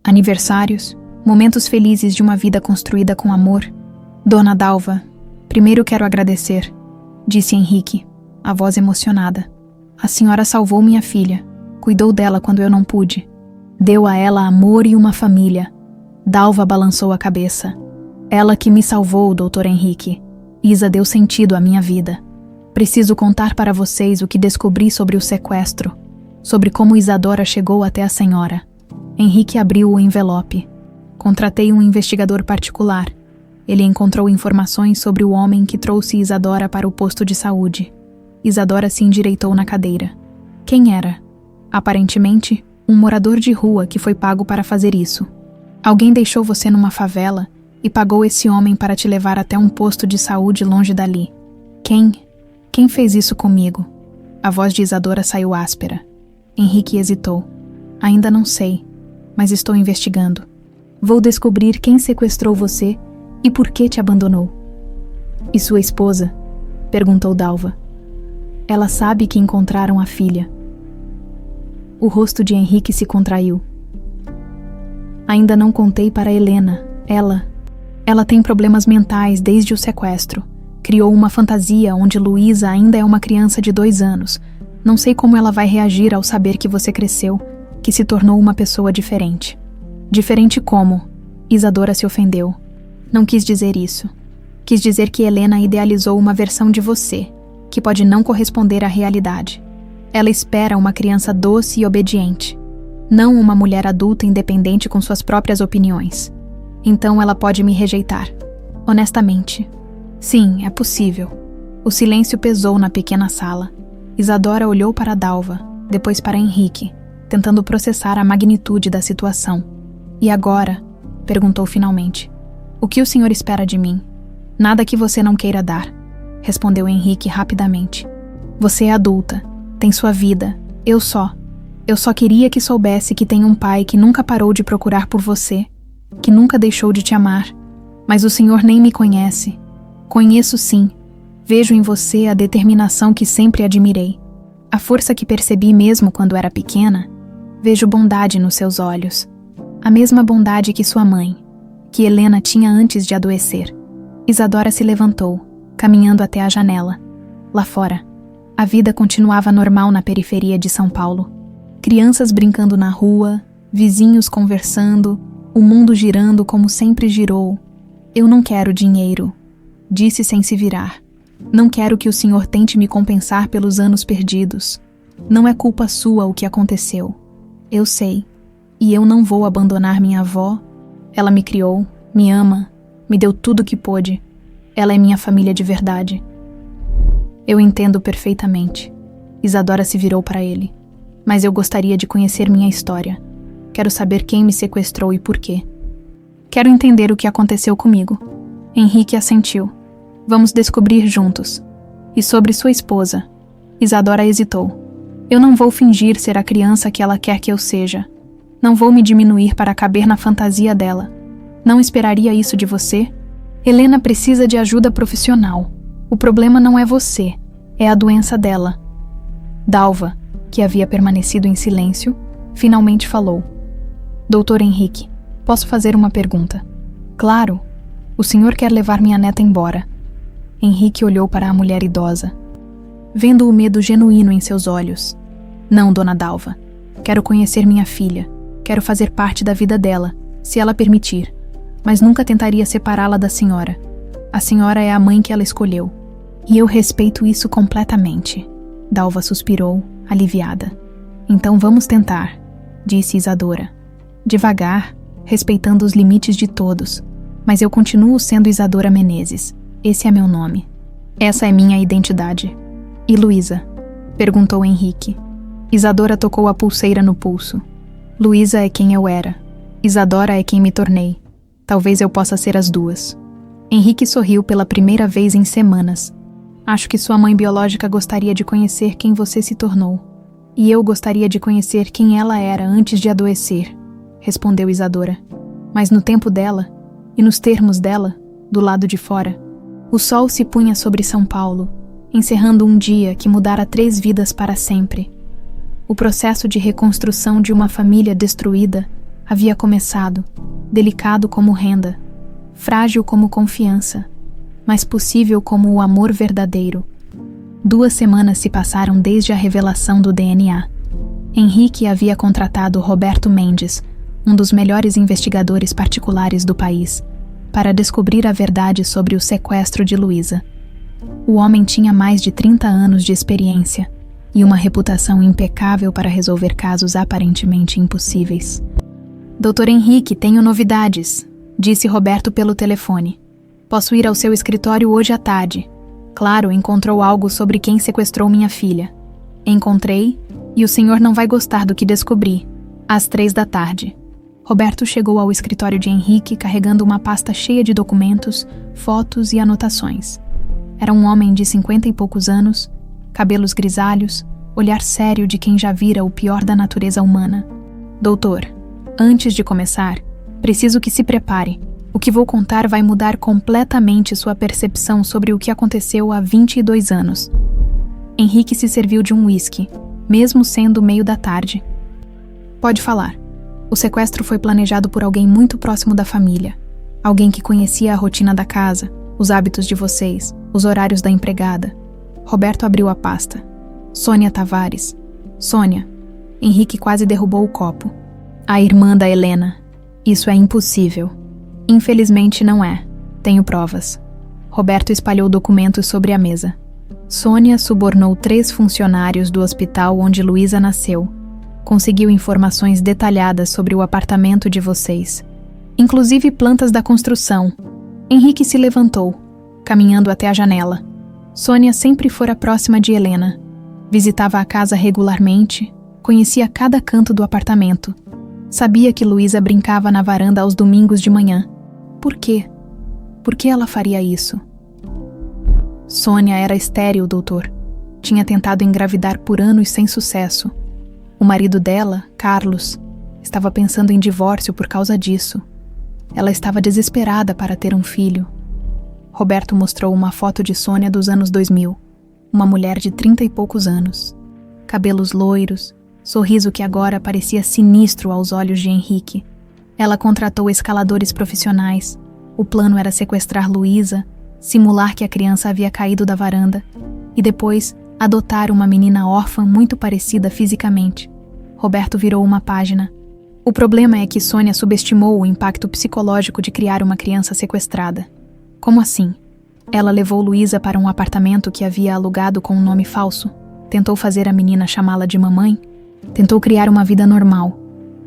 aniversários, momentos felizes de uma vida construída com amor. Dona Dalva, primeiro quero agradecer, disse Henrique, a voz emocionada. A senhora salvou minha filha, cuidou dela quando eu não pude. Deu a ela amor e uma família. Dalva balançou a cabeça. Ela que me salvou, doutor Henrique. Isa deu sentido à minha vida. Preciso contar para vocês o que descobri sobre o sequestro, sobre como Isadora chegou até a senhora. Henrique abriu o envelope. Contratei um investigador particular. Ele encontrou informações sobre o homem que trouxe Isadora para o posto de saúde. Isadora se endireitou na cadeira. Quem era? Aparentemente, um morador de rua que foi pago para fazer isso. Alguém deixou você numa favela e pagou esse homem para te levar até um posto de saúde longe dali. Quem? Quem fez isso comigo? A voz de Isadora saiu áspera. Henrique hesitou. Ainda não sei, mas estou investigando. Vou descobrir quem sequestrou você e por que te abandonou. E sua esposa? Perguntou Dalva. Ela sabe que encontraram a filha. O rosto de Henrique se contraiu. Ainda não contei para Helena. Ela tem problemas mentais desde o sequestro. Criou uma fantasia onde Luísa ainda é uma criança de 2 anos. Não sei como ela vai reagir ao saber que você cresceu, que se tornou uma pessoa diferente. Diferente como? Isadora se ofendeu. Não quis dizer isso. Quis dizer que Helena idealizou uma versão de você, que pode não corresponder à realidade. Ela espera uma criança doce e obediente, não uma mulher adulta independente com suas próprias opiniões. Então ela pode me rejeitar. Honestamente. Sim, é possível. O silêncio pesou na pequena sala. Isadora olhou para Dalva, depois para Henrique, tentando processar a magnitude da situação. E agora? Perguntou finalmente. O que o senhor espera de mim? Nada que você não queira dar, respondeu Henrique rapidamente. Você é adulta, tem sua vida, eu só queria que soubesse que tem um pai que nunca parou de procurar por você, que nunca deixou de te amar, mas o senhor nem me conhece. Conheço sim, vejo em você a determinação que sempre admirei, a força que percebi mesmo quando era pequena. Vejo bondade nos seus olhos, a mesma bondade que sua mãe, que Helena tinha antes de adoecer. Isadora se levantou, caminhando até a janela. Lá fora, a vida continuava normal na periferia de São Paulo. Crianças brincando na rua, vizinhos conversando, o mundo girando como sempre girou. Eu não quero dinheiro, disse sem se virar. Não quero que o senhor tente me compensar pelos anos perdidos. Não é culpa sua o que aconteceu. Eu sei. E eu não vou abandonar minha avó. Ela me criou, me ama, me deu tudo o que pôde. Ela é minha família de verdade. Eu entendo perfeitamente. Isadora se virou para ele. Mas eu gostaria de conhecer minha história. Quero saber quem me sequestrou e por quê. Quero entender o que aconteceu comigo. Henrique assentiu. Vamos descobrir juntos. E sobre sua esposa? Isadora hesitou. Eu não vou fingir ser a criança que ela quer que eu seja. Não vou me diminuir para caber na fantasia dela. Não esperaria isso de você? Helena precisa de ajuda profissional. O problema não é você, é a doença dela. Dalva, que havia permanecido em silêncio, finalmente falou. Doutor Henrique, posso fazer uma pergunta? Claro. O senhor quer levar minha neta embora. Henrique olhou para a mulher idosa, vendo o medo genuíno em seus olhos. Não, dona Dalva. Quero conhecer minha filha. Quero fazer parte da vida dela, se ela permitir. Mas nunca tentaria separá-la da senhora. A senhora é a mãe que ela escolheu. E eu respeito isso completamente. Dalva suspirou, aliviada. Então vamos tentar, disse Isadora. Devagar, respeitando os limites de todos. Mas eu continuo sendo Isadora Menezes. Esse é meu nome. Essa é minha identidade. E Luísa? Perguntou Henrique. Isadora tocou a pulseira no pulso. Luísa é quem eu era. Isadora é quem me tornei. Talvez eu possa ser as duas. Henrique sorriu pela primeira vez em semanas. Acho que sua mãe biológica gostaria de conhecer quem você se tornou. E eu gostaria de conhecer quem ela era antes de adoecer, respondeu Isadora. Mas no tempo dela, e nos termos dela, do lado de fora, o sol se punha sobre São Paulo, encerrando um dia que mudara 3 vidas para sempre. O processo de reconstrução de uma família destruída havia começado, delicado como renda, frágil como confiança, mas possível como o amor verdadeiro. 2 semanas se passaram desde a revelação do DNA. Henrique havia contratado Roberto Mendes, um dos melhores investigadores particulares do país, para descobrir a verdade sobre o sequestro de Luísa. O homem tinha mais de 30 anos de experiência e uma reputação impecável para resolver casos aparentemente impossíveis. Doutor Henrique, tenho novidades, disse Roberto pelo telefone. Posso ir ao seu escritório hoje à tarde. Claro, encontrou algo sobre quem sequestrou minha filha. Encontrei, e o senhor não vai gostar do que descobri. Às 3 da tarde. Roberto chegou ao escritório de Henrique carregando uma pasta cheia de documentos, fotos e anotações. Era um homem de 50 e poucos anos, cabelos grisalhos, olhar sério de quem já vira o pior da natureza humana. Doutor, antes de começar, preciso que se prepare. O que vou contar vai mudar completamente sua percepção sobre o que aconteceu há 22 anos. Henrique se serviu de um uísque, mesmo sendo meio da tarde. Pode falar. O sequestro foi planejado por alguém muito próximo da família. Alguém que conhecia a rotina da casa, os hábitos de vocês, os horários da empregada. Roberto abriu a pasta. Sônia Tavares. Sônia. Henrique quase derrubou o copo. A irmã da Helena. Isso é impossível. Infelizmente não é. Tenho provas. Roberto espalhou documentos sobre a mesa. Sônia subornou 3 funcionários do hospital onde Luísa nasceu. Conseguiu informações detalhadas sobre o apartamento de vocês, inclusive plantas da construção. Henrique se levantou, caminhando até a janela. Sônia sempre fora próxima de Helena. Visitava a casa regularmente, conhecia cada canto do apartamento. Sabia que Luísa brincava na varanda aos domingos de manhã. Por quê? Por que ela faria isso? Sônia era estéril, doutor. Tinha tentado engravidar por anos sem sucesso. O marido dela, Carlos, estava pensando em divórcio por causa disso. Ela estava desesperada para ter um filho. Roberto mostrou uma foto de Sônia dos anos 2000, uma mulher de 30 e poucos anos. Cabelos loiros, sorriso que agora parecia sinistro aos olhos de Henrique. Ela contratou escaladores profissionais. O plano era sequestrar Luísa, simular que a criança havia caído da varanda e depois adotar uma menina órfã muito parecida fisicamente. Roberto virou uma página. O problema é que Sônia subestimou o impacto psicológico de criar uma criança sequestrada. Como assim? Ela levou Luísa para um apartamento que havia alugado com um nome falso. Tentou fazer a menina chamá-la de mamãe. Tentou criar uma vida normal.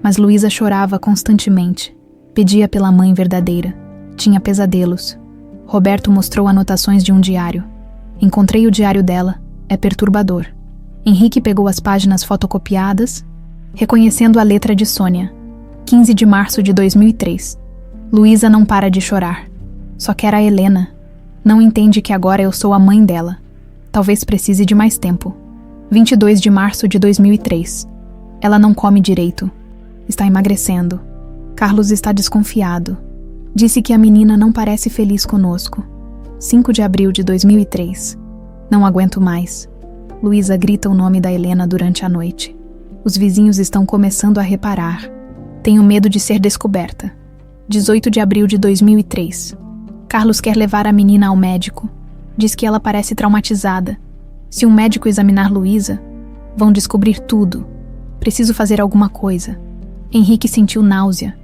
Mas Luísa chorava constantemente. Pedia pela mãe verdadeira. Tinha pesadelos. Roberto mostrou anotações de um diário. Encontrei o diário dela. É perturbador. Henrique pegou as páginas fotocopiadas, reconhecendo a letra de Sônia. 15 de março de 2003. Luísa não para de chorar. Só quer a Helena. Não entende que agora eu sou a mãe dela. Talvez precise de mais tempo. 22 de março de 2003. Ela não come direito. Está emagrecendo. Carlos está desconfiado. Disse que a menina não parece feliz conosco. 5 de abril de 2003. Não aguento mais. Luísa grita o nome da Helena durante a noite. Os vizinhos estão começando a reparar. Tenho medo de ser descoberta. 18 de abril de 2003. Carlos quer levar a menina ao médico. Diz que ela parece traumatizada. Se um médico examinar Luísa, vão descobrir tudo. Preciso fazer alguma coisa. Henrique sentiu náusea.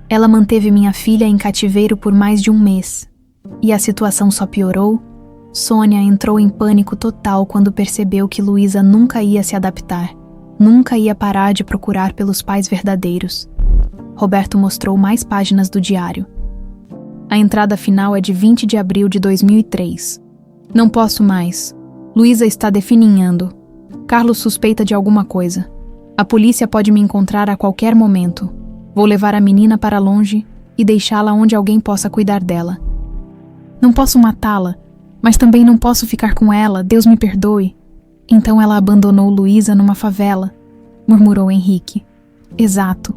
Ela manteve minha filha em cativeiro por mais de um mês. E a situação só piorou. Sônia entrou em pânico total quando percebeu que Luísa nunca ia se adaptar. Nunca ia parar de procurar pelos pais verdadeiros. Roberto mostrou mais páginas do diário. A entrada final é de 20 de abril de 2003. Não posso mais. Luísa está definhando. Carlos suspeita de alguma coisa. A polícia pode me encontrar a qualquer momento. Vou levar a menina para longe e deixá-la onde alguém possa cuidar dela. Não posso matá-la, mas também não posso ficar com ela, Deus me perdoe. Então ela abandonou Luísa numa favela, murmurou Henrique. Exato.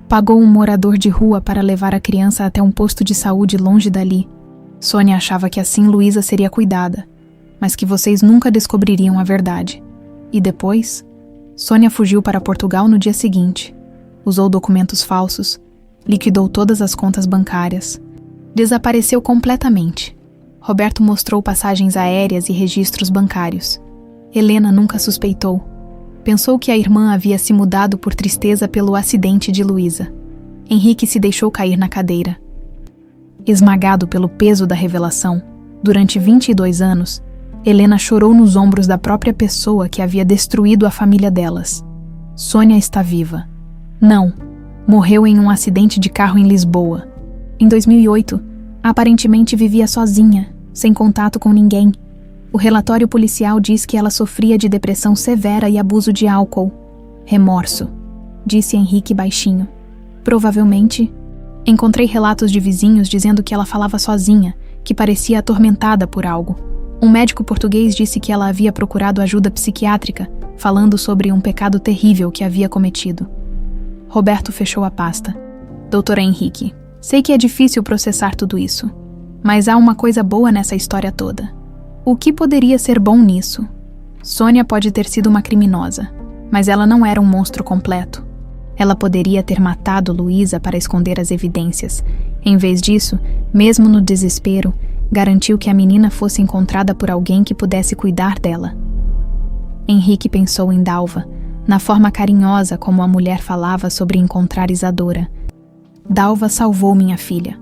Pagou um morador de rua para levar a criança até um posto de saúde longe dali. Sônia achava que assim Luísa seria cuidada, mas que vocês nunca descobririam a verdade. E depois, Sônia fugiu para Portugal no dia seguinte. Usou documentos falsos, liquidou todas as contas bancárias. Desapareceu completamente. Roberto mostrou passagens aéreas e registros bancários. Helena nunca suspeitou. Pensou que a irmã havia se mudado por tristeza pelo acidente de Luísa. Henrique se deixou cair na cadeira. Esmagado pelo peso da revelação, durante 22 anos, Helena chorou nos ombros da própria pessoa que havia destruído a família delas. Sônia está viva. Não, morreu em um acidente de carro em Lisboa. Em 2008, aparentemente vivia sozinha, sem contato com ninguém. O relatório policial diz que ela sofria de depressão severa e abuso de álcool. Remorso, disse Henrique baixinho. Provavelmente, encontrei relatos de vizinhos dizendo que ela falava sozinha, que parecia atormentada por algo. Um médico português disse que ela havia procurado ajuda psiquiátrica, falando sobre um pecado terrível que havia cometido. Roberto fechou a pasta. Doutora Henrique, sei que é difícil processar tudo isso, mas há uma coisa boa nessa história toda. O que poderia ser bom nisso? Sônia pode ter sido uma criminosa, mas ela não era um monstro completo. Ela poderia ter matado Luísa para esconder as evidências. Em vez disso, mesmo no desespero, garantiu que a menina fosse encontrada por alguém que pudesse cuidar dela. Henrique pensou em Dalva, na forma carinhosa como a mulher falava sobre encontrar Isadora. Dalva salvou minha filha.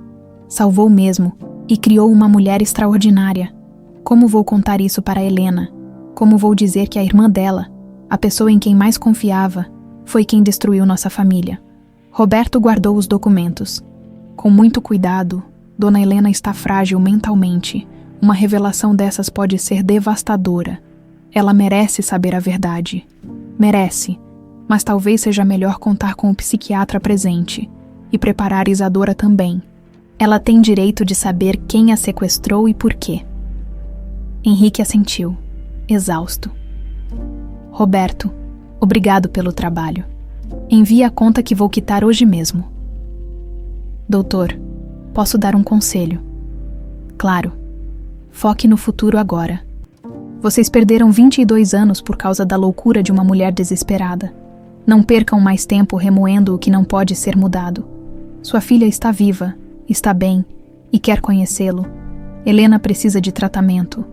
Salvou mesmo, e criou uma mulher extraordinária. Como vou contar isso para Helena? Como vou dizer que a irmã dela, a pessoa em quem mais confiava, foi quem destruiu nossa família? Roberto guardou os documentos. Com muito cuidado, Dona Helena está frágil mentalmente. Uma revelação dessas pode ser devastadora. Ela merece saber a verdade. Merece, mas talvez seja melhor contar com o psiquiatra presente e preparar Isadora também. Ela tem direito de saber quem a sequestrou e por quê. Henrique assentiu, exausto. Roberto, obrigado pelo trabalho. Envie a conta que vou quitar hoje mesmo. Doutor, posso dar um conselho? Claro. Foque no futuro agora. Vocês perderam 22 anos por causa da loucura de uma mulher desesperada. Não percam mais tempo remoendo o que não pode ser mudado. Sua filha está viva, está bem e quer conhecê-lo. Helena precisa de tratamento,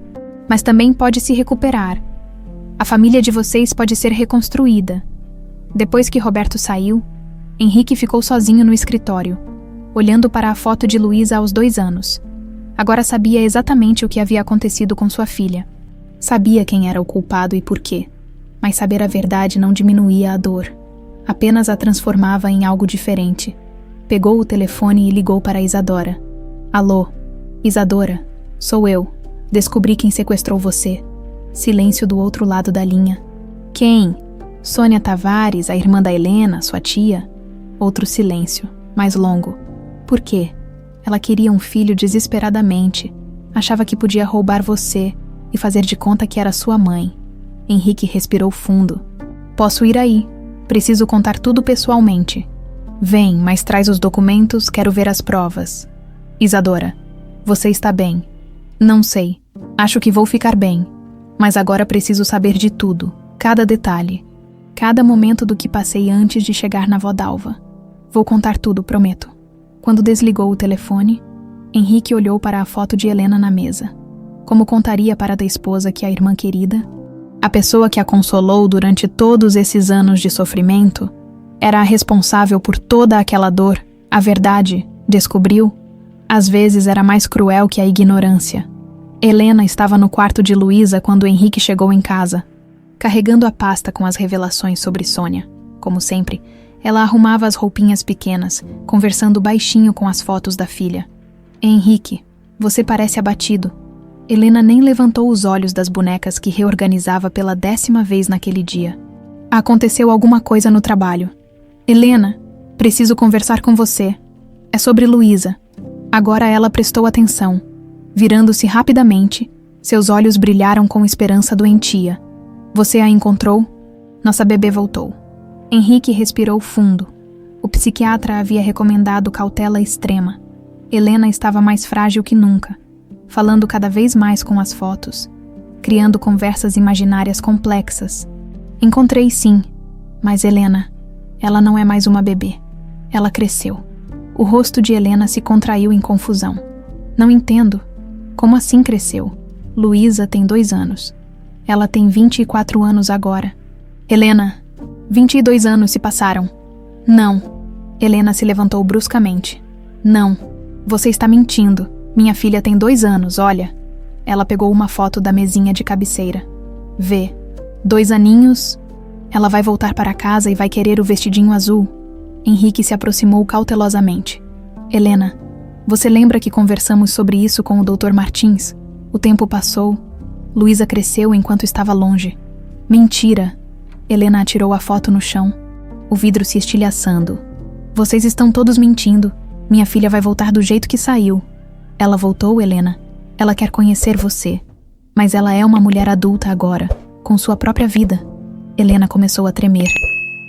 mas também pode se recuperar. A família de vocês pode ser reconstruída. Depois que Roberto saiu, Henrique ficou sozinho no escritório, olhando para a foto de Luísa aos 2 anos. Agora sabia exatamente o que havia acontecido com sua filha. Sabia quem era o culpado e por quê, mas saber a verdade não diminuía a dor, apenas a transformava em algo diferente. Pegou o telefone e ligou para Isadora. Alô, Isadora, sou eu. Descobri quem sequestrou você. Silêncio do outro lado da linha. Quem? Sônia Tavares, a irmã da Helena, sua tia? Outro silêncio, mais longo. Por quê? Ela queria um filho desesperadamente. Achava que podia roubar você e fazer de conta que era sua mãe. Henrique respirou fundo. Posso ir aí. Preciso contar tudo pessoalmente. Vem, mas traz os documentos, quero ver as provas. Isadora, você está bem? Não sei. Acho que vou ficar bem. Mas agora preciso saber de tudo, cada detalhe. Cada momento do que passei antes de chegar na avó Dalva. Vou contar tudo, prometo. Quando desligou o telefone, Henrique olhou para a foto de Helena na mesa. Como contaria para a esposa que a irmã querida, a pessoa que a consolou durante todos esses anos de sofrimento, era a responsável por toda aquela dor, a verdade, descobriu? Às vezes era mais cruel que a ignorância. Helena estava no quarto de Luísa quando Henrique chegou em casa, carregando a pasta com as revelações sobre Sônia. Como sempre, ela arrumava as roupinhas pequenas, conversando baixinho com as fotos da filha. Henrique, você parece abatido. Helena nem levantou os olhos das bonecas que reorganizava pela 10ª vez naquele dia. Aconteceu alguma coisa no trabalho. Helena, preciso conversar com você. É sobre Luísa. Agora ela prestou atenção. Virando-se rapidamente, seus olhos brilharam com esperança doentia. Você a encontrou? Nossa bebê voltou. Henrique respirou fundo. O psiquiatra havia recomendado cautela extrema. Helena estava mais frágil que nunca, falando cada vez mais com as fotos, criando conversas imaginárias complexas. Encontrei sim, mas Helena, ela não é mais uma bebê. Ela cresceu. O rosto de Helena se contraiu em confusão. Não entendo. Como assim cresceu? Luísa tem 2 anos. Ela tem 24 anos agora. Helena, 22 anos se passaram. Não. Helena se levantou bruscamente. Não. Você está mentindo. Minha filha tem 2 anos, olha. Ela pegou uma foto da mesinha de cabeceira. Vê. 2 aninhos. Ela vai voltar para casa e vai querer o vestidinho azul. Henrique se aproximou cautelosamente. Helena, você lembra que conversamos sobre isso com o Dr. Martins? O tempo passou. Luísa cresceu enquanto estava longe. Mentira. Helena atirou a foto no chão, o vidro se estilhaçando. Vocês estão todos mentindo. Minha filha vai voltar do jeito que saiu. Ela voltou, Helena. Ela quer conhecer você. Mas ela é uma mulher adulta agora, com sua própria vida. Helena começou a tremer.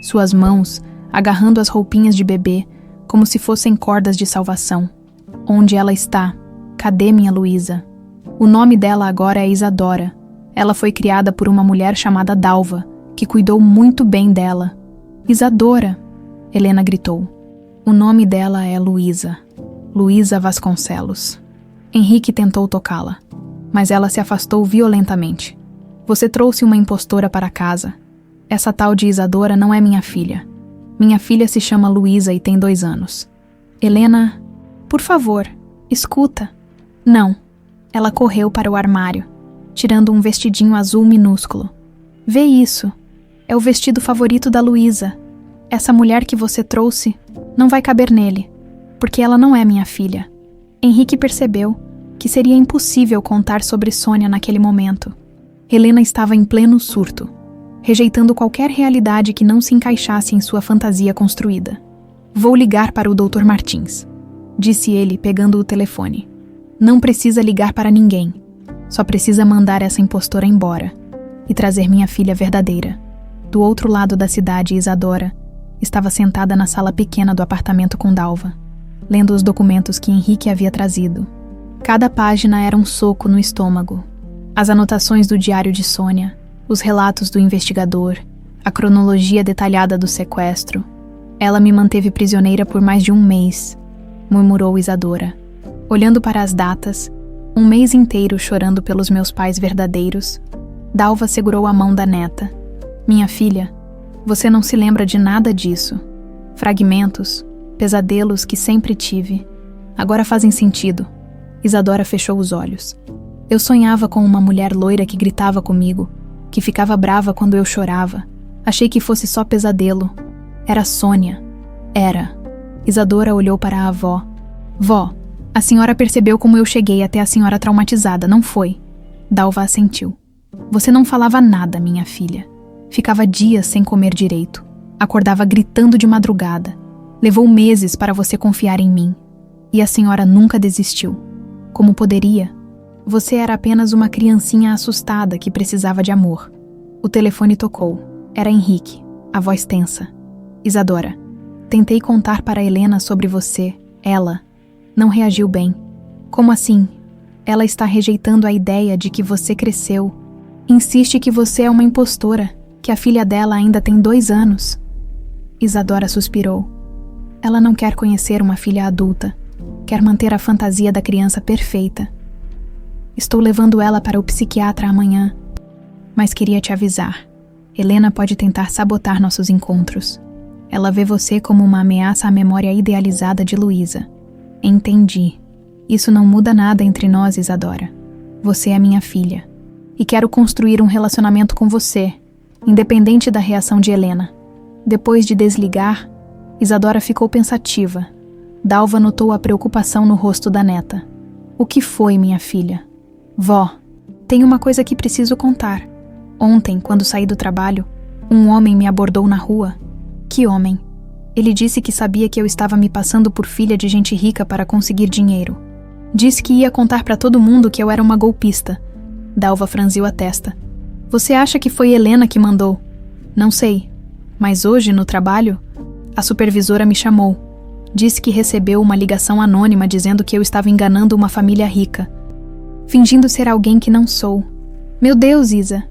Suas mãos, agarrando as roupinhas de bebê, como se fossem cordas de salvação. Onde ela está? Cadê minha Luísa? O nome dela agora é Isadora. Ela foi criada por uma mulher chamada Dalva, que cuidou muito bem dela. Isadora, Helena gritou. O nome dela é Luísa. Luísa Vasconcelos. Henrique tentou tocá-la, mas ela se afastou violentamente. Você trouxe uma impostora para casa. Essa tal de Isadora não é minha filha. Minha filha se chama Luísa e tem 2 anos. Helena, por favor, escuta. Não. Ela correu para o armário, tirando um vestidinho azul minúsculo. Vê isso. É o vestido favorito da Luísa. Essa mulher que você trouxe não vai caber nele, porque ela não é minha filha. Henrique percebeu que seria impossível contar sobre Sônia naquele momento. Helena estava em pleno surto, rejeitando qualquer realidade que não se encaixasse em sua fantasia construída. Vou ligar para o Dr. Martins, disse ele, pegando o telefone. Não precisa ligar para ninguém. Só precisa mandar essa impostora embora e trazer minha filha verdadeira. Do outro lado da cidade, Isadora estava sentada na sala pequena do apartamento com Dalva, lendo os documentos que Henrique havia trazido. Cada página era um soco no estômago. As anotações do diário de Sônia, os relatos do investigador, a cronologia detalhada do sequestro. Ela me manteve prisioneira por mais de 1 mês, murmurou Isadora. Olhando para as datas, 1 mês inteiro chorando pelos meus pais verdadeiros, Dalva segurou a mão da neta. Minha filha, você não se lembra de nada disso. Fragmentos, pesadelos que sempre tive, agora fazem sentido. Isadora fechou os olhos. Eu sonhava com uma mulher loira que gritava comigo, que ficava brava quando eu chorava. Achei que fosse só pesadelo. Era Sônia. Era. Isadora olhou para a avó. Vó, a senhora percebeu como eu cheguei até a senhora traumatizada, não foi? Dalva assentiu. Você não falava nada, minha filha. Ficava dias sem comer direito. Acordava gritando de madrugada. Levou meses para você confiar em mim. E a senhora nunca desistiu. Como poderia? Você era apenas uma criancinha assustada que precisava de amor. O telefone tocou. Era Henrique, a voz tensa. Isadora, tentei contar para Helena sobre você, ela. Não reagiu bem. Como assim? Ela está rejeitando a ideia de que você cresceu. Insiste que você é uma impostora, que a filha dela ainda tem 2 anos. Isadora suspirou. Ela não quer conhecer uma filha adulta. Quer manter a fantasia da criança perfeita. Estou levando ela para o psiquiatra amanhã. Mas queria te avisar. Helena pode tentar sabotar nossos encontros. Ela vê você como uma ameaça à memória idealizada de Luísa. Entendi. Isso não muda nada entre nós, Isadora. Você é minha filha. E quero construir um relacionamento com você, independente da reação de Helena. Depois de desligar, Isadora ficou pensativa. Dalva notou a preocupação no rosto da neta. O que foi, minha filha? Vó, tem uma coisa que preciso contar. Ontem, quando saí do trabalho, um homem me abordou na rua. Que homem? Ele disse que sabia que eu estava me passando por filha de gente rica para conseguir dinheiro. Disse que ia contar para todo mundo que eu era uma golpista. Dalva franziu a testa. Você acha que foi Helena que mandou? Não sei. Mas hoje, no trabalho, a supervisora me chamou. Disse que recebeu uma ligação anônima dizendo que eu estava enganando uma família rica. Fingindo ser alguém que não sou. Meu Deus, Isa.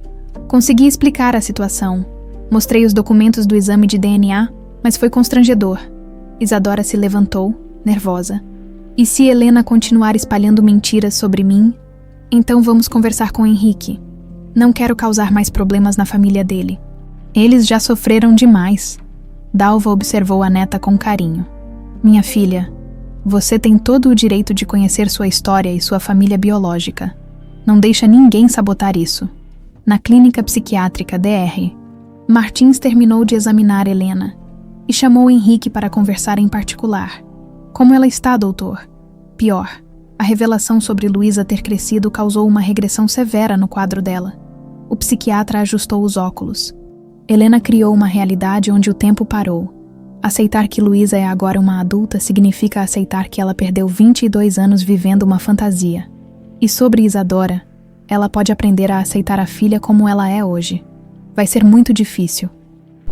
Consegui explicar a situação. Mostrei os documentos do exame de DNA, mas foi constrangedor. Isadora se levantou, nervosa. E se Helena continuar espalhando mentiras sobre mim, então vamos conversar com Henrique. Não quero causar mais problemas na família dele. Eles já sofreram demais. Dalva observou a neta com carinho. Minha filha, você tem todo o direito de conhecer sua história e sua família biológica. Não deixa ninguém sabotar isso. Na clínica psiquiátrica DR, Martins terminou de examinar Helena e chamou Henrique para conversar em particular. Como ela está, doutor? Pior, a revelação sobre Luísa ter crescido causou uma regressão severa no quadro dela. O psiquiatra ajustou os óculos. Helena criou uma realidade onde o tempo parou. Aceitar que Luísa é agora uma adulta significa aceitar que ela perdeu 22 anos vivendo uma fantasia. E sobre Isadora, ela pode aprender a aceitar a filha como ela é hoje. Vai ser muito difícil.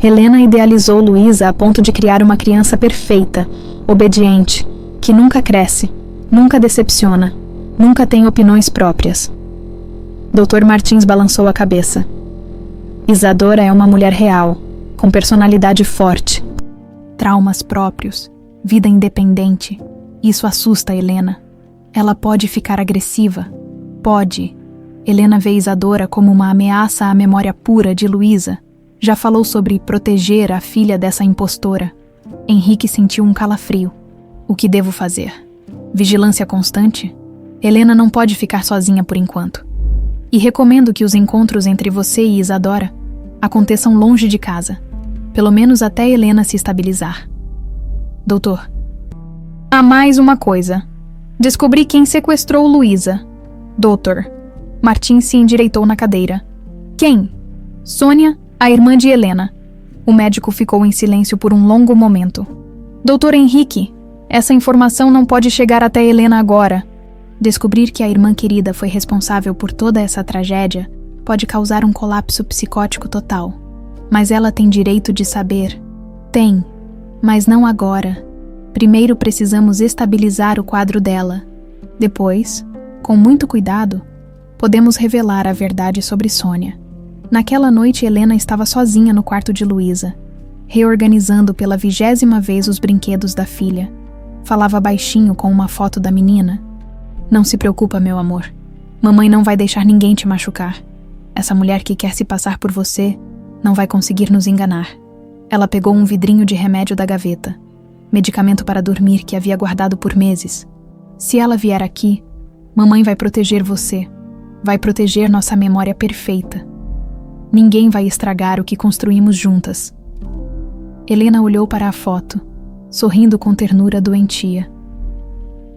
Helena idealizou Luísa a ponto de criar uma criança perfeita, obediente, que nunca cresce, nunca decepciona, nunca tem opiniões próprias. Dr. Martins balançou a cabeça. Isadora é uma mulher real, com personalidade forte, traumas próprios, vida independente. Isso assusta Helena. Ela pode ficar agressiva. Pode. Helena vê Isadora como uma ameaça à memória pura de Luísa. Já falou sobre proteger a filha dessa impostora. Henrique sentiu um calafrio. O que devo fazer? Vigilância constante? Helena não pode ficar sozinha por enquanto. E recomendo que os encontros entre você e Isadora aconteçam longe de casa, pelo menos até Helena se estabilizar. Doutor, há mais uma coisa. Descobri quem sequestrou Luísa. Doutor. Martins se endireitou na cadeira. Quem? Sônia, a irmã de Helena. O médico ficou em silêncio por um longo momento. Doutor Henrique, essa informação não pode chegar até Helena agora. Descobrir que a irmã querida foi responsável por toda essa tragédia pode causar um colapso psicótico total. Mas ela tem direito de saber. Tem, mas não agora. Primeiro precisamos estabilizar o quadro dela. Depois, com muito cuidado, podemos revelar a verdade sobre Sônia. Naquela noite, Helena estava sozinha no quarto de Luísa, reorganizando pela 20ª vez os brinquedos da filha. Falava baixinho com uma foto da menina. Não se preocupa, meu amor. Mamãe não vai deixar ninguém te machucar. Essa mulher que quer se passar por você não vai conseguir nos enganar. Ela pegou um vidrinho de remédio da gaveta, medicamento para dormir que havia guardado por meses. Se ela vier aqui, mamãe vai proteger você. Vai proteger nossa memória perfeita. Ninguém vai estragar o que construímos juntas. Helena olhou para a foto, sorrindo com ternura doentia.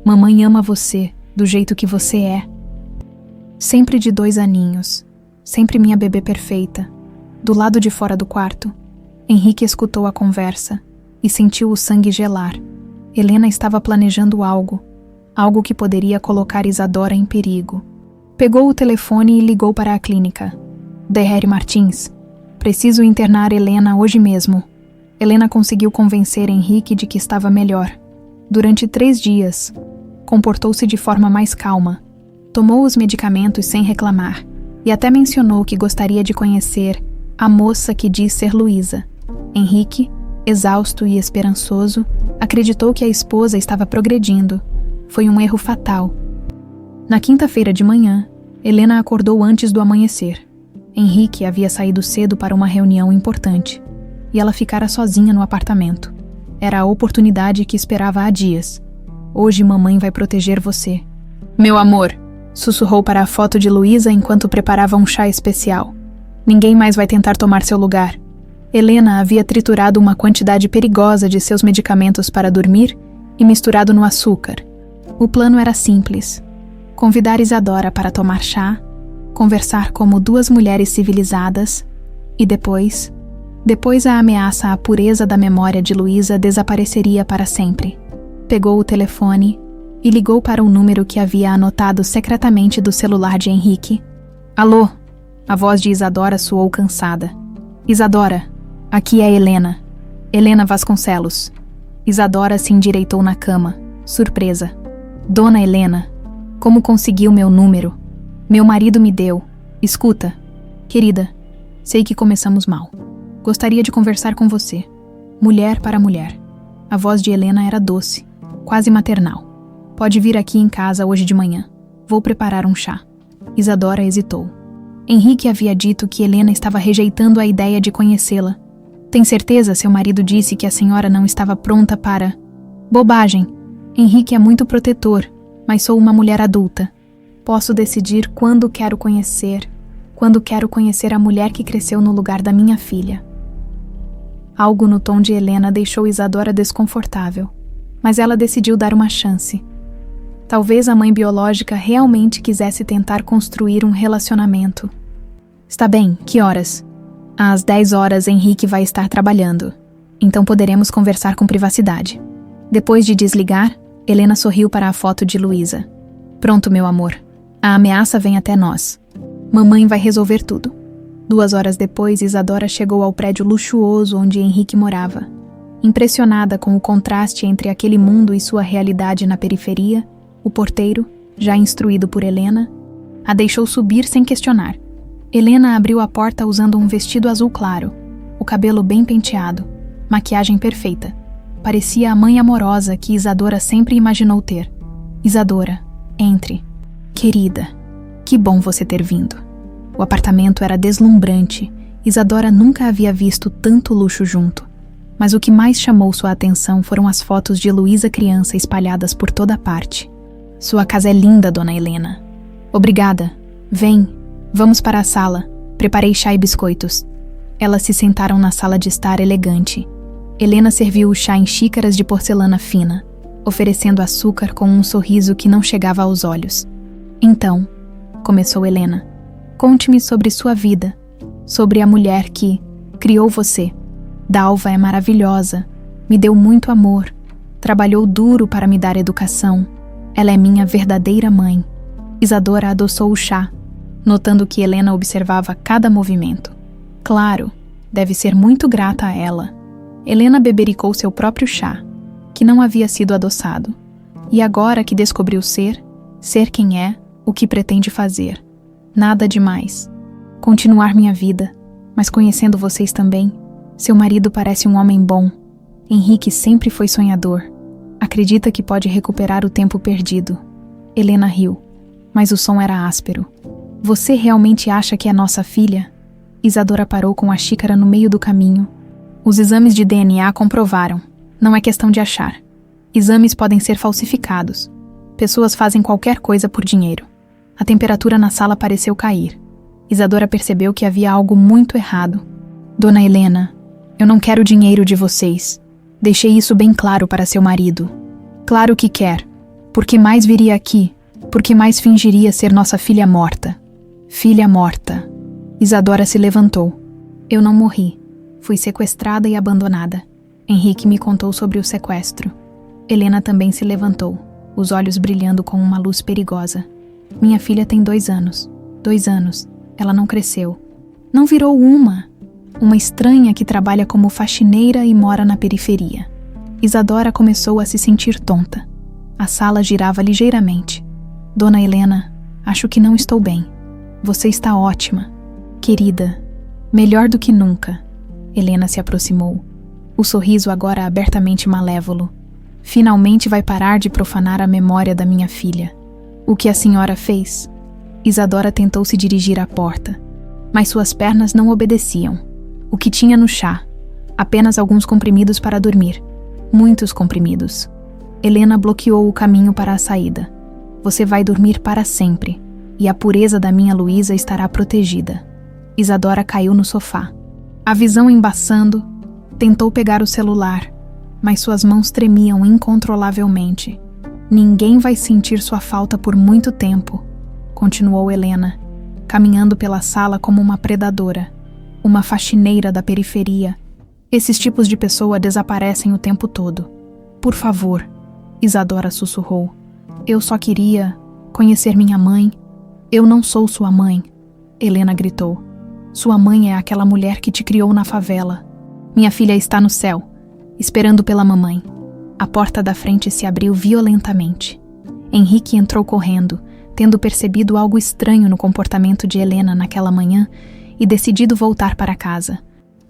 Mamãe ama você, do jeito que você é. Sempre de 2 aninhos, sempre minha bebê perfeita. Do lado de fora do quarto, Henrique escutou a conversa e sentiu o sangue gelar. Helena estava planejando algo que poderia colocar Isadora em perigo. Pegou o telefone e ligou para a clínica. DR Martins, preciso internar Helena hoje mesmo. Helena conseguiu convencer Henrique de que estava melhor. Durante 3 dias, comportou-se de forma mais calma. Tomou os medicamentos sem reclamar e até mencionou que gostaria de conhecer a moça que diz ser Luísa. Henrique, exausto e esperançoso, acreditou que a esposa estava progredindo. Foi um erro fatal. Na quinta-feira de manhã, Helena acordou antes do amanhecer. Henrique havia saído cedo para uma reunião importante e ela ficara sozinha no apartamento. Era a oportunidade que esperava há dias. Hoje mamãe vai proteger você. Meu amor, sussurrou para a foto de Luísa enquanto preparava um chá especial. Ninguém mais vai tentar tomar seu lugar. Helena havia triturado uma quantidade perigosa de seus medicamentos para dormir e misturado no açúcar. O plano era simples: convidar Isadora para tomar chá, conversar como duas mulheres civilizadas e depois a ameaça à pureza da memória de Luísa desapareceria para sempre. Pegou o telefone e ligou para um número que havia anotado secretamente do celular de Henrique. Alô? A voz de Isadora soou cansada. Isadora, aqui é Helena. Helena Vasconcelos. Isadora se endireitou na cama, surpresa. Dona Helena, como conseguiu meu número? Meu marido me deu. Escuta, querida, sei que começamos mal. Gostaria de conversar com você. Mulher para mulher. A voz de Helena era doce, quase maternal. Pode vir aqui em casa hoje de manhã. Vou preparar um chá. Isadora hesitou. Henrique havia dito que Helena estava rejeitando a ideia de conhecê-la. Tem certeza? Seu marido disse que a senhora não estava pronta para... Bobagem. Henrique é muito protetor, mas sou uma mulher adulta. Posso decidir quando quero conhecer a mulher que cresceu no lugar da minha filha. Algo no tom de Helena deixou Isadora desconfortável, mas ela decidiu dar uma chance. Talvez a mãe biológica realmente quisesse tentar construir um relacionamento. Está bem, que horas? Às 10 horas Henrique vai estar trabalhando, então poderemos conversar com privacidade. Depois de desligar, Helena sorriu para a foto de Luísa. Pronto, meu amor. A ameaça vem até nós. Mamãe vai resolver tudo. 2 horas depois, Isadora chegou ao prédio luxuoso onde Henrique morava. Impressionada com o contraste entre aquele mundo e sua realidade na periferia, o porteiro, já instruído por Helena, a deixou subir sem questionar. Helena abriu a porta usando um vestido azul claro, o cabelo bem penteado, maquiagem perfeita. Parecia a mãe amorosa que Isadora sempre imaginou ter. Isadora, entre. Querida, que bom você ter vindo. O apartamento era deslumbrante. Isadora nunca havia visto tanto luxo junto. Mas o que mais chamou sua atenção foram as fotos de Luísa criança espalhadas por toda parte. Sua casa é linda, dona Helena. Obrigada. Vem, vamos para a sala. Preparei chá e biscoitos. Elas se sentaram na sala de estar elegante. Helena serviu o chá em xícaras de porcelana fina, oferecendo açúcar com um sorriso que não chegava aos olhos. Então, começou Helena, conte-me sobre sua vida, sobre a mulher que criou você. Dalva é maravilhosa, me deu muito amor, trabalhou duro para me dar educação. Ela é minha verdadeira mãe. Isadora adoçou o chá, notando que Helena observava cada movimento. Claro, deve ser muito grata a ela. Helena bebericou seu próprio chá, que não havia sido adoçado. E agora que descobriu ser quem é, o que pretende fazer. Nada demais. Continuar minha vida, mas conhecendo vocês também, seu marido parece um homem bom. Henrique sempre foi sonhador. Acredita que pode recuperar o tempo perdido. Helena riu, mas o som era áspero. Você realmente acha que é nossa filha? Isadora parou com a xícara no meio do caminho. Os exames de DNA comprovaram. Não é questão de achar. Exames podem ser falsificados. Pessoas fazem qualquer coisa por dinheiro. A temperatura na sala pareceu cair. Isadora percebeu que havia algo muito errado. Dona Helena, eu não quero dinheiro de vocês. Deixei isso bem claro para seu marido. Claro que quer. Por que mais viria aqui? Por que mais fingiria ser nossa filha morta? Filha morta. Isadora se levantou. Eu não morri. Fui sequestrada e abandonada. Henrique me contou sobre o sequestro. Helena também se levantou, os olhos brilhando com uma luz perigosa. Minha filha tem 2 anos. 2 anos. Ela não cresceu. Não virou uma estranha que trabalha como faxineira e mora na periferia. Isadora começou a se sentir tonta. A sala girava ligeiramente. Dona Helena, acho que não estou bem. Você está ótima. Querida, melhor do que nunca. Helena se aproximou. O sorriso agora abertamente malévolo. Finalmente vai parar de profanar a memória da minha filha. O que a senhora fez? Isadora tentou se dirigir à porta, mas suas pernas não obedeciam. O que tinha no chá? Apenas alguns comprimidos para dormir. Muitos comprimidos. Helena bloqueou o caminho para a saída. Você vai dormir para sempre, e a pureza da minha Luísa estará protegida. Isadora caiu no sofá. A visão embaçando, tentou pegar o celular, mas suas mãos tremiam incontrolavelmente. Ninguém vai sentir sua falta por muito tempo, continuou Helena, caminhando pela sala como uma predadora, uma faxineira da periferia. Esses tipos de pessoa desaparecem o tempo todo. Por favor, Isadora sussurrou. Eu só queria conhecer minha mãe. Eu não sou sua mãe, Helena gritou. Sua mãe é aquela mulher que te criou na favela. Minha filha está no céu, esperando pela mamãe. A porta da frente se abriu violentamente. Henrique entrou correndo, tendo percebido algo estranho no comportamento de Helena naquela manhã e decidido voltar para casa.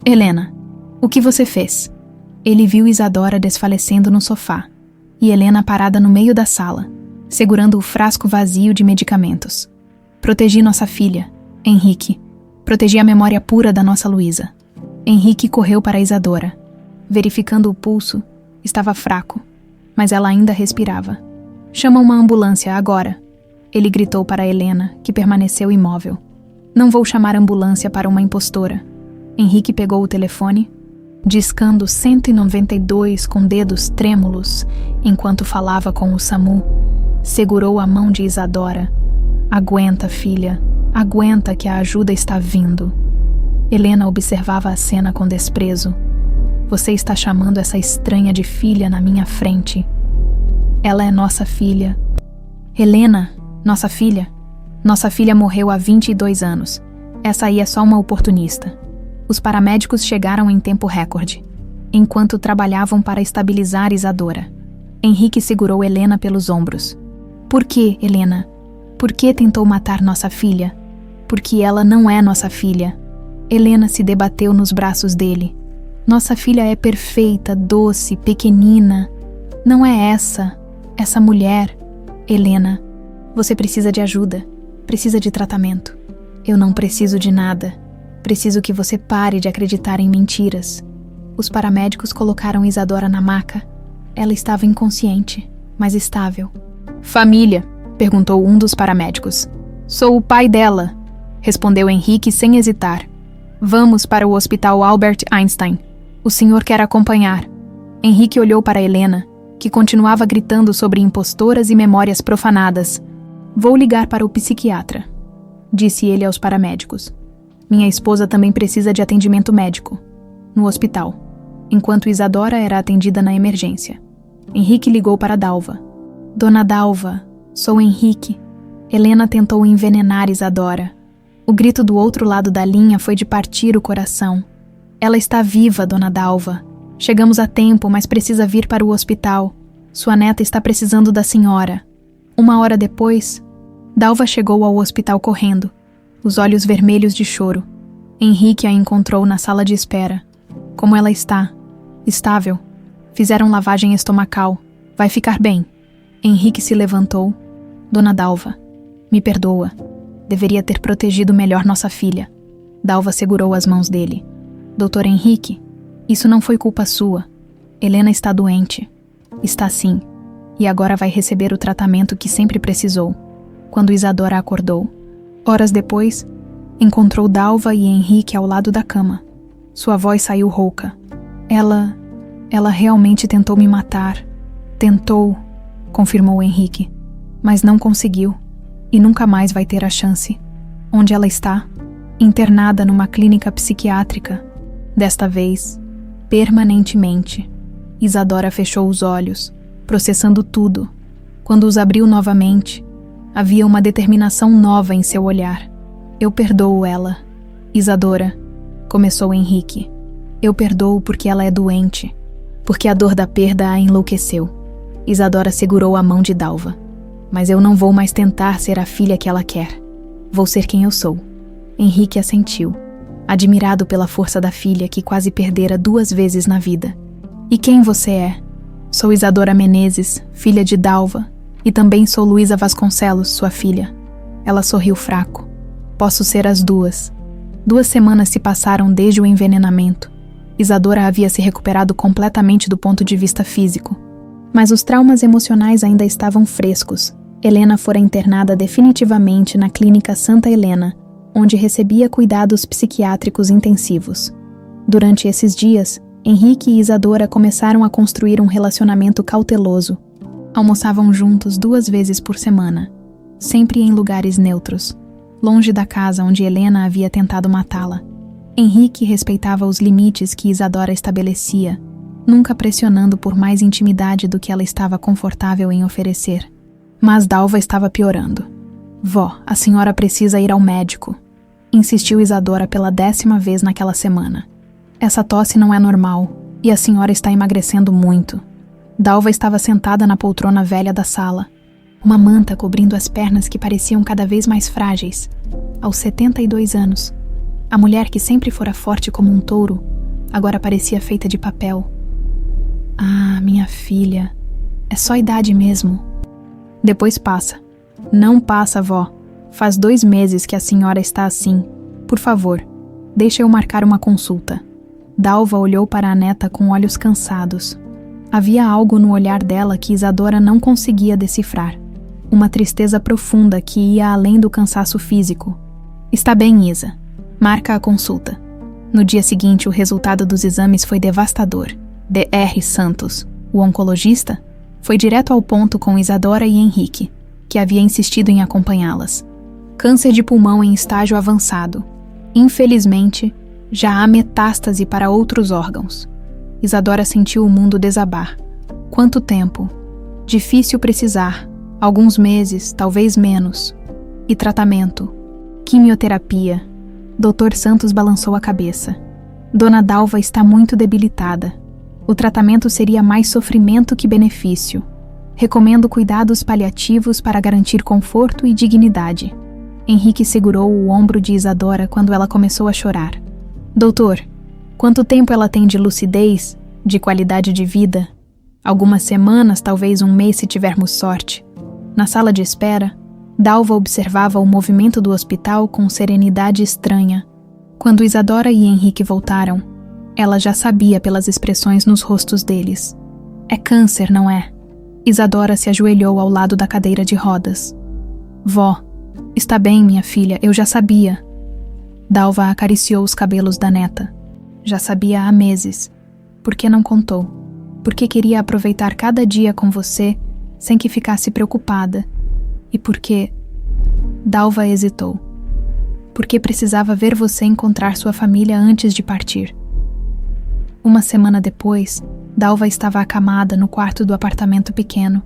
Helena, o que você fez? Ele viu Isadora desfalecendo no sofá e Helena parada no meio da sala, segurando o frasco vazio de medicamentos. Protegi nossa filha, Henrique. Protegi a memória pura da nossa Luísa. Henrique correu para Isadora. Verificando o pulso, estava fraco, mas ela ainda respirava. Chama uma ambulância agora, ele gritou para Helena, que permaneceu imóvel. Não vou chamar ambulância para uma impostora. Henrique pegou o telefone, discando 192 com dedos trêmulos, enquanto falava com o SAMU. Segurou a mão de Isadora. Aguenta, filha. Aguenta que a ajuda está vindo. Helena observava a cena com desprezo. Você está chamando essa estranha de filha na minha frente. Ela é nossa filha. Helena, nossa filha. Nossa filha morreu há 22 anos. Essa aí é só uma oportunista. Os paramédicos chegaram em tempo recorde, enquanto trabalhavam para estabilizar Isadora. Henrique segurou Helena pelos ombros. Por que, Helena? Por que tentou matar nossa filha? Porque ela não é nossa filha. Helena se debateu nos braços dele. Nossa filha é perfeita, doce, pequenina. Não é essa mulher. Helena, você precisa de ajuda, precisa de tratamento. Eu não preciso de nada. Preciso que você pare de acreditar em mentiras. Os paramédicos colocaram Isadora na maca. Ela estava inconsciente, mas estável. Família? Perguntou um dos paramédicos. Sou o pai dela, respondeu Henrique sem hesitar. Vamos para o Hospital Albert Einstein. O senhor quer acompanhar. Henrique olhou para Helena, que continuava gritando sobre impostoras e memórias profanadas. Vou ligar para o psiquiatra, disse ele aos paramédicos. Minha esposa também precisa de atendimento médico, no hospital, enquanto Isadora era atendida na emergência. Henrique ligou para Dalva. Dona Dalva, sou Henrique. Helena tentou envenenar Isadora. O grito do outro lado da linha foi de partir o coração. Ela está viva, Dona Dalva. Chegamos a tempo, mas precisa vir para o hospital. Sua neta está precisando da senhora. 1 hora depois, Dalva chegou ao hospital correndo, os olhos vermelhos de choro. Henrique a encontrou na sala de espera. Como ela está? Estável. Fizeram lavagem estomacal. Vai ficar bem. Henrique se levantou. Dona Dalva, me perdoa. Deveria ter protegido melhor nossa filha. Dalva segurou as mãos dele. Doutor Henrique, isso não foi culpa sua. Helena está doente. Está sim. E agora vai receber o tratamento que sempre precisou. Quando Isadora acordou. Horas depois, encontrou Dalva e Henrique ao lado da cama. Sua voz saiu rouca. Ela realmente tentou me matar. Tentou, confirmou Henrique. Mas não conseguiu. E nunca mais vai ter a chance. Onde ela está? Internada numa clínica psiquiátrica. Desta vez, permanentemente. Isadora fechou os olhos, processando tudo. Quando os abriu novamente, havia uma determinação nova em seu olhar. Eu perdoo ela. Isadora, começou Henrique. Eu perdoo porque ela é doente, porque a dor da perda a enlouqueceu. Isadora segurou a mão de Dalva. Mas eu não vou mais tentar ser a filha que ela quer. Vou ser quem eu sou. Henrique assentiu, admirado pela força da filha que quase perdera 2 vezes na vida. E quem você é? Sou Isadora Menezes, filha de Dalva, e também sou Luísa Vasconcelos, sua filha. Ela sorriu fraco. Posso ser as duas. 2 semanas se passaram desde o envenenamento. Isadora havia se recuperado completamente do ponto de vista físico. Mas os traumas emocionais ainda estavam frescos. Helena fora internada definitivamente na Clínica Santa Helena, onde recebia cuidados psiquiátricos intensivos. Durante esses dias, Henrique e Isadora começaram a construir um relacionamento cauteloso. Almoçavam juntos 2 vezes por semana, sempre em lugares neutros, longe da casa onde Helena havia tentado matá-la. Henrique respeitava os limites que Isadora estabelecia, nunca pressionando por mais intimidade do que ela estava confortável em oferecer. Mas Dalva estava piorando. Vó, a senhora precisa ir ao médico, insistiu Isadora pela 10ª vez naquela semana. Essa tosse não é normal, e a senhora está emagrecendo muito. Dalva estava sentada na poltrona velha da sala, uma manta cobrindo as pernas que pareciam cada vez mais frágeis. Aos 72 anos, a mulher que sempre fora forte como um touro, agora parecia feita de papel. Ah, minha filha, é só idade mesmo. Depois passa. Não passa, vó. Faz 2 meses que a senhora está assim. Por favor, deixa eu marcar uma consulta. Dalva olhou para a neta com olhos cansados. Havia algo no olhar dela que Isadora não conseguia decifrar. Uma tristeza profunda que ia além do cansaço físico. Está bem, Isa. Marca a consulta. No dia seguinte, o resultado dos exames foi devastador. Dr. Santos, o oncologista, foi direto ao ponto com Isadora e Henrique, que havia insistido em acompanhá-las. Câncer de pulmão em estágio avançado. Infelizmente, já há metástase para outros órgãos. Isadora sentiu o mundo desabar. Quanto tempo? Difícil precisar. Alguns meses, talvez menos. E tratamento? Quimioterapia. Dr. Santos balançou a cabeça. Dona Dalva está muito debilitada. O tratamento seria mais sofrimento que benefício. Recomendo cuidados paliativos para garantir conforto e dignidade. Henrique segurou o ombro de Isadora quando ela começou a chorar. Doutor, quanto tempo ela tem de lucidez, de qualidade de vida? Algumas semanas, talvez 1 mês se tivermos sorte. Na sala de espera, Dalva observava o movimento do hospital com serenidade estranha. Quando Isadora e Henrique voltaram, ela já sabia pelas expressões nos rostos deles. É câncer, não é? Isadora se ajoelhou ao lado da cadeira de rodas. Vó, está bem, minha filha, eu já sabia. Dalva acariciou os cabelos da neta. Já sabia há meses. Por que não contou? Porque queria aproveitar cada dia com você, sem que ficasse preocupada. E porque... Dalva hesitou. Porque precisava ver você encontrar sua família antes de partir. 1 semana depois, Dalva estava acamada no quarto do apartamento pequeno.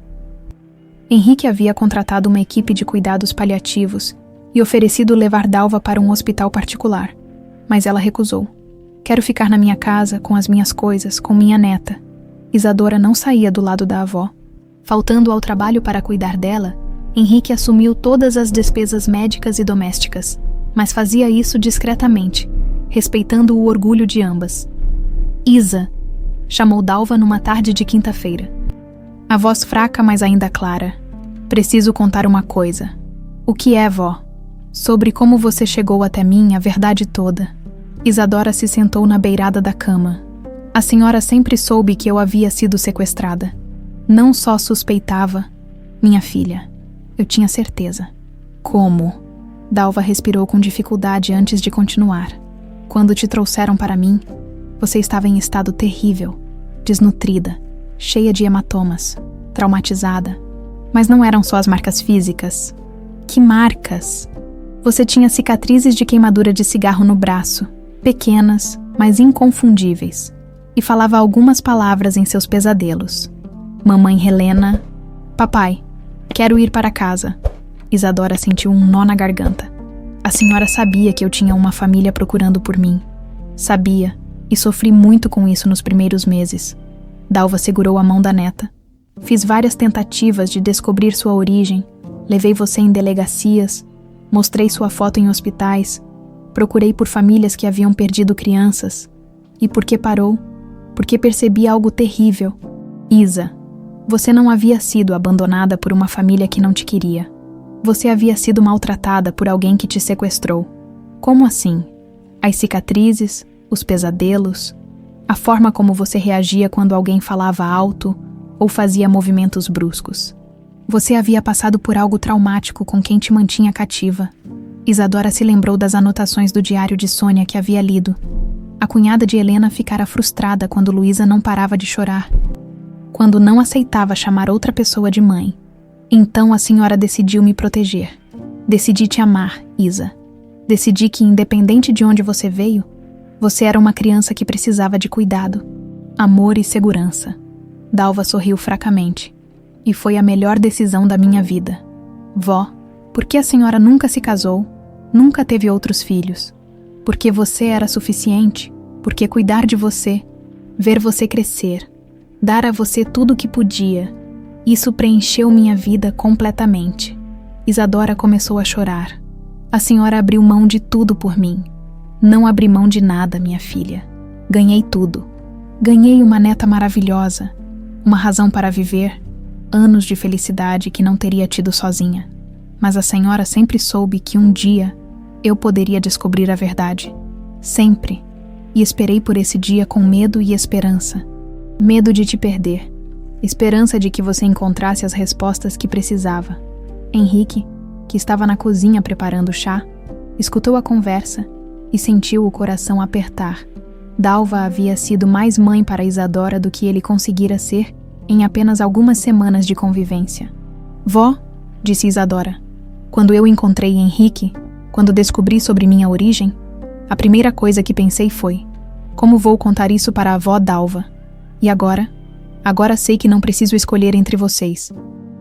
Henrique havia contratado uma equipe de cuidados paliativos e oferecido levar Dalva para um hospital particular, mas ela recusou. Quero ficar na minha casa, com as minhas coisas, com minha neta. Isadora não saía do lado da avó. Faltando ao trabalho para cuidar dela, Henrique assumiu todas as despesas médicas e domésticas, mas fazia isso discretamente, respeitando o orgulho de ambas. Isa, chamou Dalva numa tarde de quinta-feira. A voz fraca, mas ainda clara. Preciso contar uma coisa. O que é, vó? Sobre como você chegou até mim, a verdade toda. Isadora se sentou na beirada da cama. A senhora sempre soube que eu havia sido sequestrada. Não só suspeitava, minha filha. Eu tinha certeza. Como? Dalva respirou com dificuldade antes de continuar. Quando te trouxeram para mim, você estava em estado terrível, desnutrida, cheia de hematomas, traumatizada. Mas não eram só as marcas físicas. Que marcas? Você tinha cicatrizes de queimadura de cigarro no braço, pequenas, mas inconfundíveis, e falava algumas palavras em seus pesadelos. Mamãe Helena, papai, quero ir para casa. Isadora sentiu um nó na garganta. A senhora sabia que eu tinha uma família procurando por mim. Sabia, e sofri muito com isso nos primeiros meses. Dalva segurou a mão da neta. Fiz várias tentativas de descobrir sua origem, levei você em delegacias, mostrei sua foto em hospitais, procurei por famílias que haviam perdido crianças. E por que parou? Porque percebi algo terrível. Isa, você não havia sido abandonada por uma família que não te queria. Você havia sido maltratada por alguém que te sequestrou. Como assim? As cicatrizes, os pesadelos, a forma como você reagia quando alguém falava alto ou fazia movimentos bruscos. Você havia passado por algo traumático com quem te mantinha cativa. Isadora se lembrou das anotações do diário de Sônia que havia lido. A cunhada de Helena ficara frustrada quando Luísa não parava de chorar, quando não aceitava chamar outra pessoa de mãe. Então a senhora decidiu me proteger. Decidi te amar, Isa. Decidi que, independente de onde você veio, você era uma criança que precisava de cuidado, amor e segurança. Dalva sorriu fracamente. E foi a melhor decisão da minha vida. Vó, por que a senhora nunca se casou, nunca teve outros filhos? Porque você era suficiente, porque cuidar de você, ver você crescer, dar a você tudo o que podia, isso preencheu minha vida completamente. Isadora começou a chorar. A senhora abriu mão de tudo por mim. Não abri mão de nada, minha filha. Ganhei tudo. Ganhei uma neta maravilhosa, uma razão para viver, anos de felicidade que não teria tido sozinha. Mas a senhora sempre soube que um dia eu poderia descobrir a verdade. Sempre. E esperei por esse dia com medo e esperança. Medo de te perder. Esperança de que você encontrasse as respostas que precisava. Henrique, que estava na cozinha preparando o chá, escutou a conversa e sentiu o coração apertar. Dalva havia sido mais mãe para Isadora do que ele conseguira ser em apenas algumas semanas de convivência. Vó, disse Isadora, quando eu encontrei Henrique, quando descobri sobre minha origem, a primeira coisa que pensei foi: como vou contar isso para a avó Dalva? E agora? Agora sei que não preciso escolher entre vocês.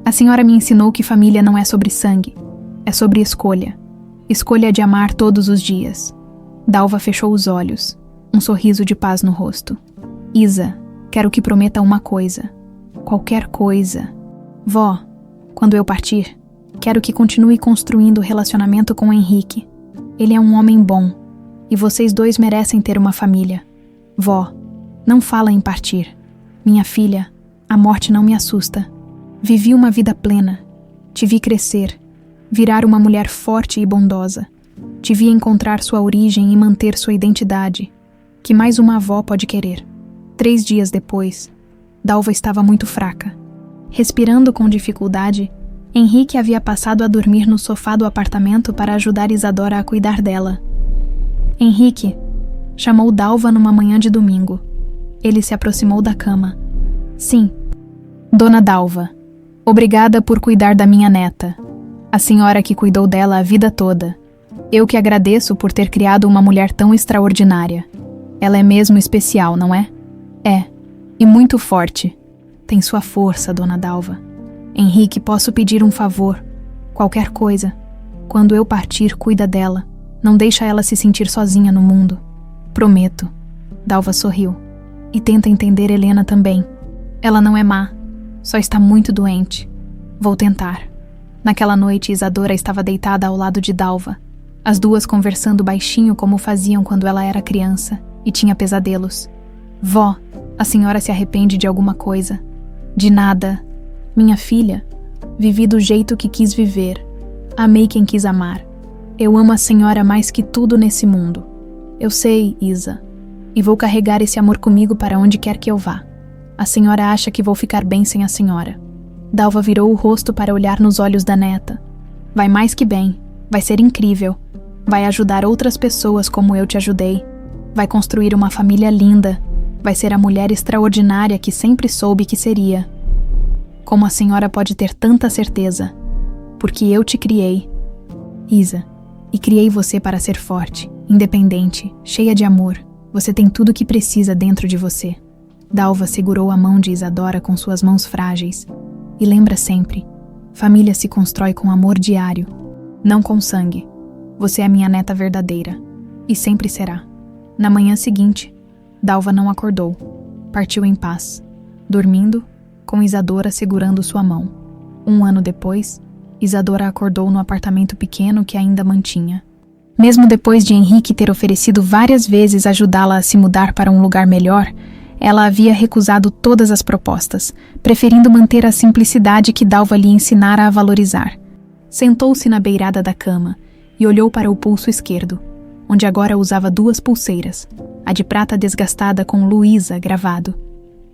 A senhora me ensinou que família não é sobre sangue, é sobre escolha. Escolha de amar todos os dias. Dalva fechou os olhos, um sorriso de paz no rosto. Isa, quero que prometa uma coisa. Qualquer coisa. Vó, quando eu partir, quero que continue construindo o relacionamento com Henrique. Ele é um homem bom, e vocês dois merecem ter uma família. Vó, não fala em partir. Minha filha, a morte não me assusta. Vivi uma vida plena. Te vi crescer, virar uma mulher forte e bondosa. Te vi encontrar sua origem e manter sua identidade. Que mais uma avó pode querer? 3 dias depois, Dalva estava muito fraca. Respirando com dificuldade, Henrique havia passado a dormir no sofá do apartamento para ajudar Isadora a cuidar dela. Henrique, chamou Dalva numa manhã de domingo. Ele se aproximou da cama. Sim, Dona Dalva, obrigada por cuidar da minha neta. A senhora que cuidou dela a vida toda. Eu que agradeço por ter criado uma mulher tão extraordinária. Ela é mesmo especial, não é? É, e muito forte. Tem sua força, Dona Dalva. Henrique, posso pedir um favor? Qualquer coisa. Quando eu partir, cuida dela. Não deixa ela se sentir sozinha no mundo. Prometo. Dalva sorriu. E tenta entender Helena também. Ela não é má. Só está muito doente. Vou tentar. Naquela noite, Isadora estava deitada ao lado de Dalva. As duas conversando baixinho como faziam quando ela era criança e tinha pesadelos. Vó, a senhora se arrepende de alguma coisa? De nada. Minha filha, vivi do jeito que quis viver. Amei quem quis amar. Eu amo a senhora mais que tudo nesse mundo. Eu sei, Isa, e vou carregar esse amor comigo para onde quer que eu vá. A senhora acha que vou ficar bem sem a senhora. Dalva virou o rosto para olhar nos olhos da neta. Vai mais que bem. Vai ser incrível. Vai ajudar outras pessoas como eu te ajudei. Vai construir uma família linda. Vai ser a mulher extraordinária que sempre soube que seria. Como a senhora pode ter tanta certeza? Porque eu te criei, Isa, e criei você para ser forte, independente, cheia de amor. Você tem tudo o que precisa dentro de você. Dalva segurou a mão de Isadora com suas mãos frágeis. E lembra sempre, família se constrói com amor diário, não com sangue. Você é minha neta verdadeira, e sempre será. Na manhã seguinte, Dalva não acordou. Partiu em paz, dormindo, com Isadora segurando sua mão. 1 ano depois, Isadora acordou no apartamento pequeno que ainda mantinha. Mesmo depois de Henrique ter oferecido várias vezes ajudá-la a se mudar para um lugar melhor, ela havia recusado todas as propostas, preferindo manter a simplicidade que Dalva lhe ensinara a valorizar. Sentou-se na beirada da cama e olhou para o pulso esquerdo, onde agora usava 2 pulseiras, a de prata desgastada com Luísa gravado,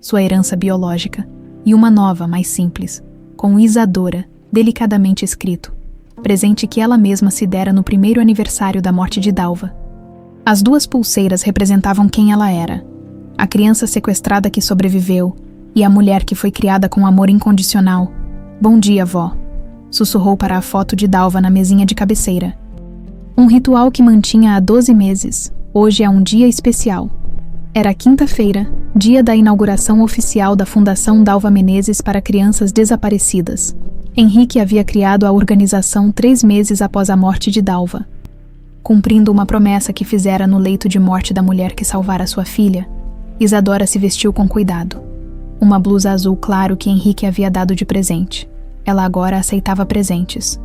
sua herança biológica, e uma nova, mais simples, com Isadora, delicadamente escrito, presente que ela mesma se dera no primeiro aniversário da morte de Dalva. As 2 pulseiras representavam quem ela era, a criança sequestrada que sobreviveu e a mulher que foi criada com amor incondicional. "Bom dia, vó", sussurrou para a foto de Dalva na mesinha de cabeceira. Um ritual que mantinha há 12 meses, hoje é um dia especial. Era quinta-feira, dia da inauguração oficial da Fundação Dalva Menezes para Crianças Desaparecidas. Henrique havia criado a organização 3 meses após a morte de Dalva. Cumprindo uma promessa que fizera no leito de morte da mulher que salvara sua filha, Isadora se vestiu com cuidado. Uma blusa azul claro que Henrique havia dado de presente. Ela agora aceitava presentes,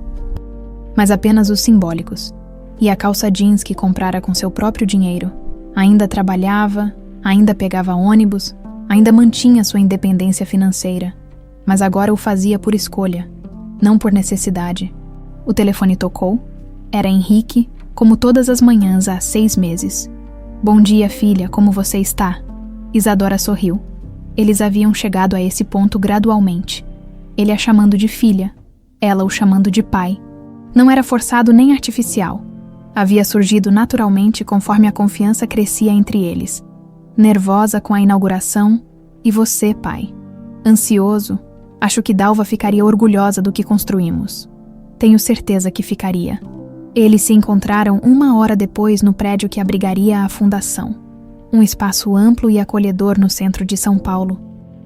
mas apenas os simbólicos. E a calça jeans que comprara com seu próprio dinheiro. Ainda trabalhava, ainda pegava ônibus, ainda mantinha sua independência financeira, mas agora o fazia por escolha, não por necessidade. O telefone tocou. Era Henrique, como todas as manhãs há 6 meses. "Bom dia, filha, como você está?" Isadora sorriu. Eles haviam chegado a esse ponto gradualmente. Ele a chamando de filha, ela o chamando de pai. Não era forçado nem artificial. Havia surgido naturalmente conforme a confiança crescia entre eles. Nervosa com a inauguração, "E você, pai?" Ansioso, "Acho que Dalva ficaria orgulhosa do que construímos." "Tenho certeza que ficaria." Eles se encontraram 1 hora depois no prédio que abrigaria a fundação. Um espaço amplo e acolhedor no centro de São Paulo,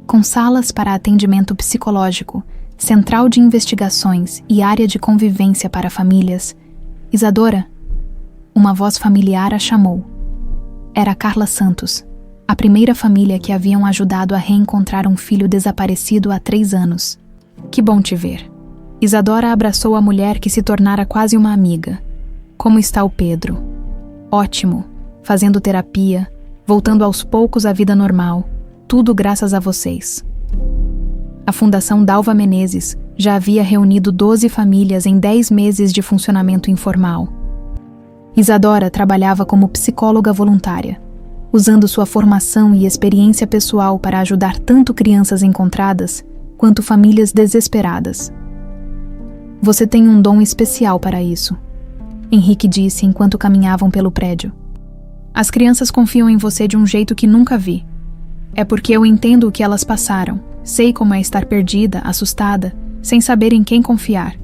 com salas para atendimento psicológico, central de investigações e área de convivência para famílias. "Isadora?" Uma voz familiar a chamou. Era Carla Santos, a primeira família que haviam ajudado a reencontrar um filho desaparecido há 3 anos. "Que bom te ver." Isadora abraçou a mulher que se tornara quase uma amiga. "Como está o Pedro?" "Ótimo, fazendo terapia, voltando aos poucos à vida normal, tudo graças a vocês." A Fundação Dalva Menezes já havia reunido 12 famílias em 10 meses de funcionamento informal. Isadora trabalhava como psicóloga voluntária, usando sua formação e experiência pessoal para ajudar tanto crianças encontradas quanto famílias desesperadas. "Você tem um dom especial para isso", Henrique disse enquanto caminhavam pelo prédio. "As crianças confiam em você de um jeito que nunca vi. É porque eu entendo o que elas passaram, sei como é estar perdida, assustada, sem saber em quem confiar.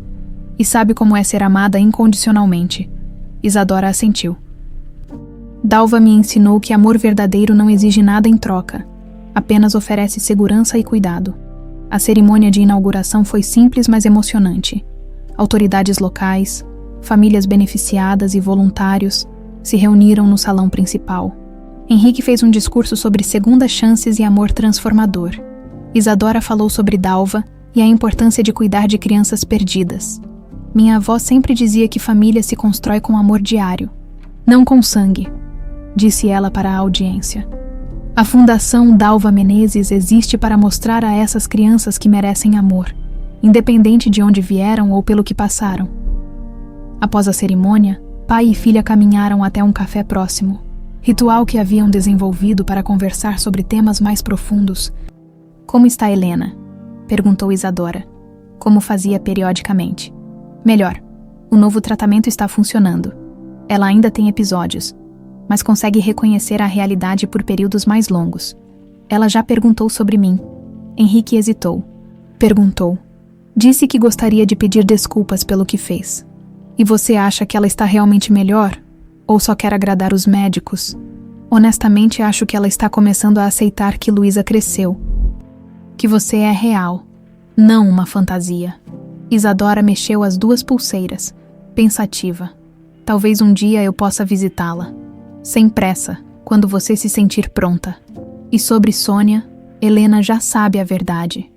E sabe como é ser amada incondicionalmente." Isadora assentiu. "Dalva me ensinou que amor verdadeiro não exige nada em troca, apenas oferece segurança e cuidado." A cerimônia de inauguração foi simples, mas emocionante. Autoridades locais, famílias beneficiadas e voluntários se reuniram no salão principal. Henrique fez um discurso sobre segundas chances e amor transformador. Isadora falou sobre Dalva e a importância de cuidar de crianças perdidas. "Minha avó sempre dizia que família se constrói com amor diário, não com sangue", disse ela para a audiência. "A Fundação Dalva Menezes existe para mostrar a essas crianças que merecem amor, independente de onde vieram ou pelo que passaram." Após a cerimônia, pai e filha caminharam até um café próximo, ritual que haviam desenvolvido para conversar sobre temas mais profundos. "Como está Helena?" perguntou Isadora, como fazia periodicamente. "Melhor. O novo tratamento está funcionando. Ela ainda tem episódios, mas consegue reconhecer a realidade por períodos mais longos. Ela já perguntou sobre mim." Henrique hesitou. Perguntou. "Disse que gostaria de pedir desculpas pelo que fez." "E você acha que ela está realmente melhor? Ou só quer agradar os médicos?" "Honestamente, acho que ela está começando a aceitar que Luísa cresceu. Que você é real, não uma fantasia." Isadora mexeu as 2 pulseiras, pensativa. "Talvez um dia eu possa visitá-la. Sem pressa, quando você se sentir pronta. E sobre Sônia, Helena já sabe a verdade."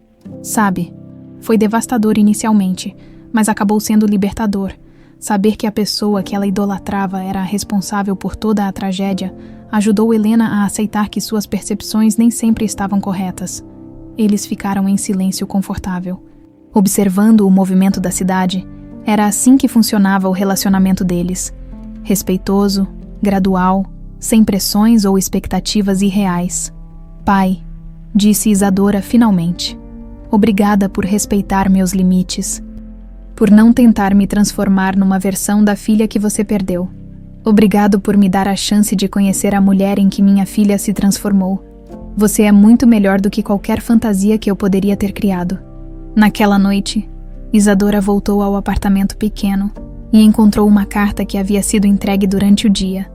Sabe, foi devastador inicialmente, mas acabou sendo libertador. Saber que a pessoa que ela idolatrava era a responsável por toda a tragédia ajudou Helena a aceitar que suas percepções nem sempre estavam corretas. Eles ficaram em silêncio confortável, observando o movimento da cidade. Era assim que funcionava o relacionamento deles. Respeitoso, gradual, sem pressões ou expectativas irreais. Pai, disse Isadora finalmente, obrigada por respeitar meus limites, por não tentar me transformar numa versão da filha que você perdeu. Obrigado por me dar a chance de conhecer a mulher em que minha filha se transformou. Você é muito melhor do que qualquer fantasia que eu poderia ter criado. Naquela noite, Isadora voltou ao apartamento pequeno e encontrou uma carta que havia sido entregue durante o dia.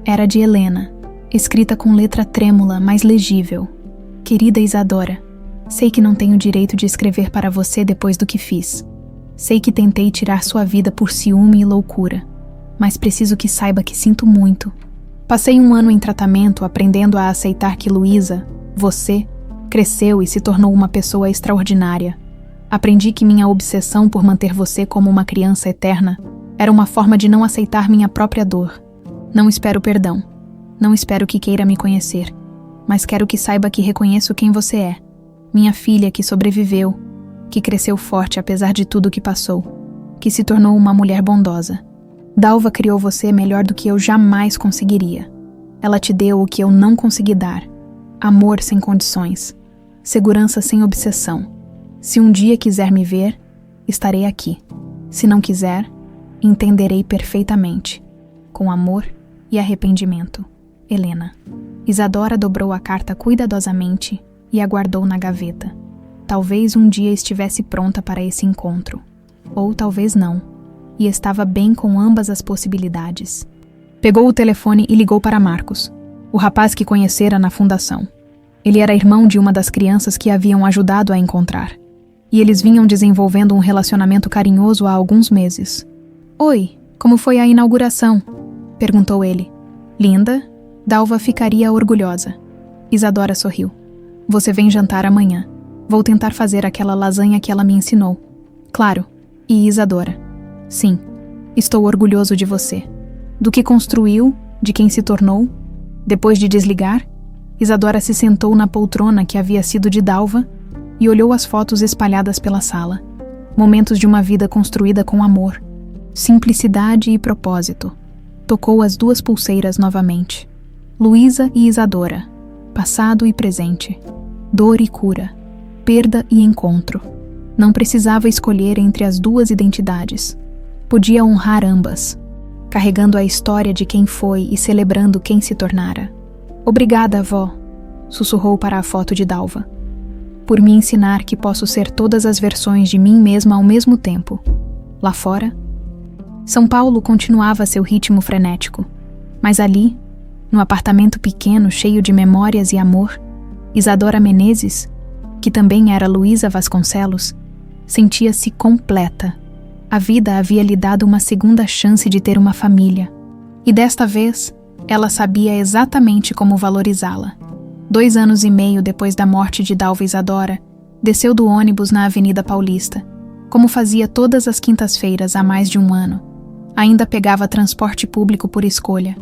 Era de Helena, escrita com letra trêmula, mas legível. Querida Isadora, sei que não tenho direito de escrever para você depois do que fiz. Sei que tentei tirar sua vida por ciúme e loucura, mas preciso que saiba que sinto muito. Passei 1 ano em tratamento aprendendo a aceitar que Luísa, você, cresceu e se tornou uma pessoa extraordinária. Aprendi que minha obsessão por manter você como uma criança eterna era uma forma de não aceitar minha própria dor. Não espero perdão. Não espero que queira me conhecer. Mas quero que saiba que reconheço quem você é. Minha filha que sobreviveu, que cresceu forte apesar de tudo que passou, que se tornou uma mulher bondosa. Dalva criou você melhor do que eu jamais conseguiria. Ela te deu o que eu não consegui dar. Amor sem condições. Segurança sem obsessão. Se um dia quiser me ver, estarei aqui. Se não quiser, entenderei perfeitamente. Com amor e arrependimento. Helena. Isadora dobrou a carta cuidadosamente e a guardou na gaveta. Talvez um dia estivesse pronta para esse encontro. Ou talvez não. E estava bem com ambas as possibilidades. Pegou o telefone e ligou para Marcos, o rapaz que conhecera na fundação. Ele era irmão de uma das crianças que haviam ajudado a encontrar. E eles vinham desenvolvendo um relacionamento carinhoso há alguns meses. Oi, como foi a inauguração? Perguntou ele. Linda, Dalva ficaria orgulhosa. Isadora sorriu. Você vem jantar amanhã. Vou tentar fazer aquela lasanha que ela me ensinou. Claro. E Isadora. Sim, estou orgulhoso de você. Do que construiu, de quem se tornou. Depois de desligar, Isadora se sentou na poltrona que havia sido de Dalva e olhou as fotos espalhadas pela sala. Momentos de uma vida construída com amor, simplicidade e propósito. Tocou as 2 pulseiras novamente. Luísa e Isadora. Passado e presente. Dor e cura. Perda e encontro. Não precisava escolher entre as 2 identidades. Podia honrar ambas, carregando a história de quem foi e celebrando quem se tornara. Obrigada, avó, sussurrou para a foto de Dalva, por me ensinar que posso ser todas as versões de mim mesma ao mesmo tempo. Lá fora, São Paulo continuava seu ritmo frenético, mas ali, no apartamento pequeno cheio de memórias e amor, Isadora Menezes, que também era Luísa Vasconcelos, sentia-se completa. A vida havia lhe dado uma segunda chance de ter uma família. E desta vez, ela sabia exatamente como valorizá-la. 2 anos e meio depois da morte de Dalva Isadora, desceu do ônibus na Avenida Paulista, como fazia todas as quintas-feiras há mais de 1 ano. Ainda pegava transporte público por escolha,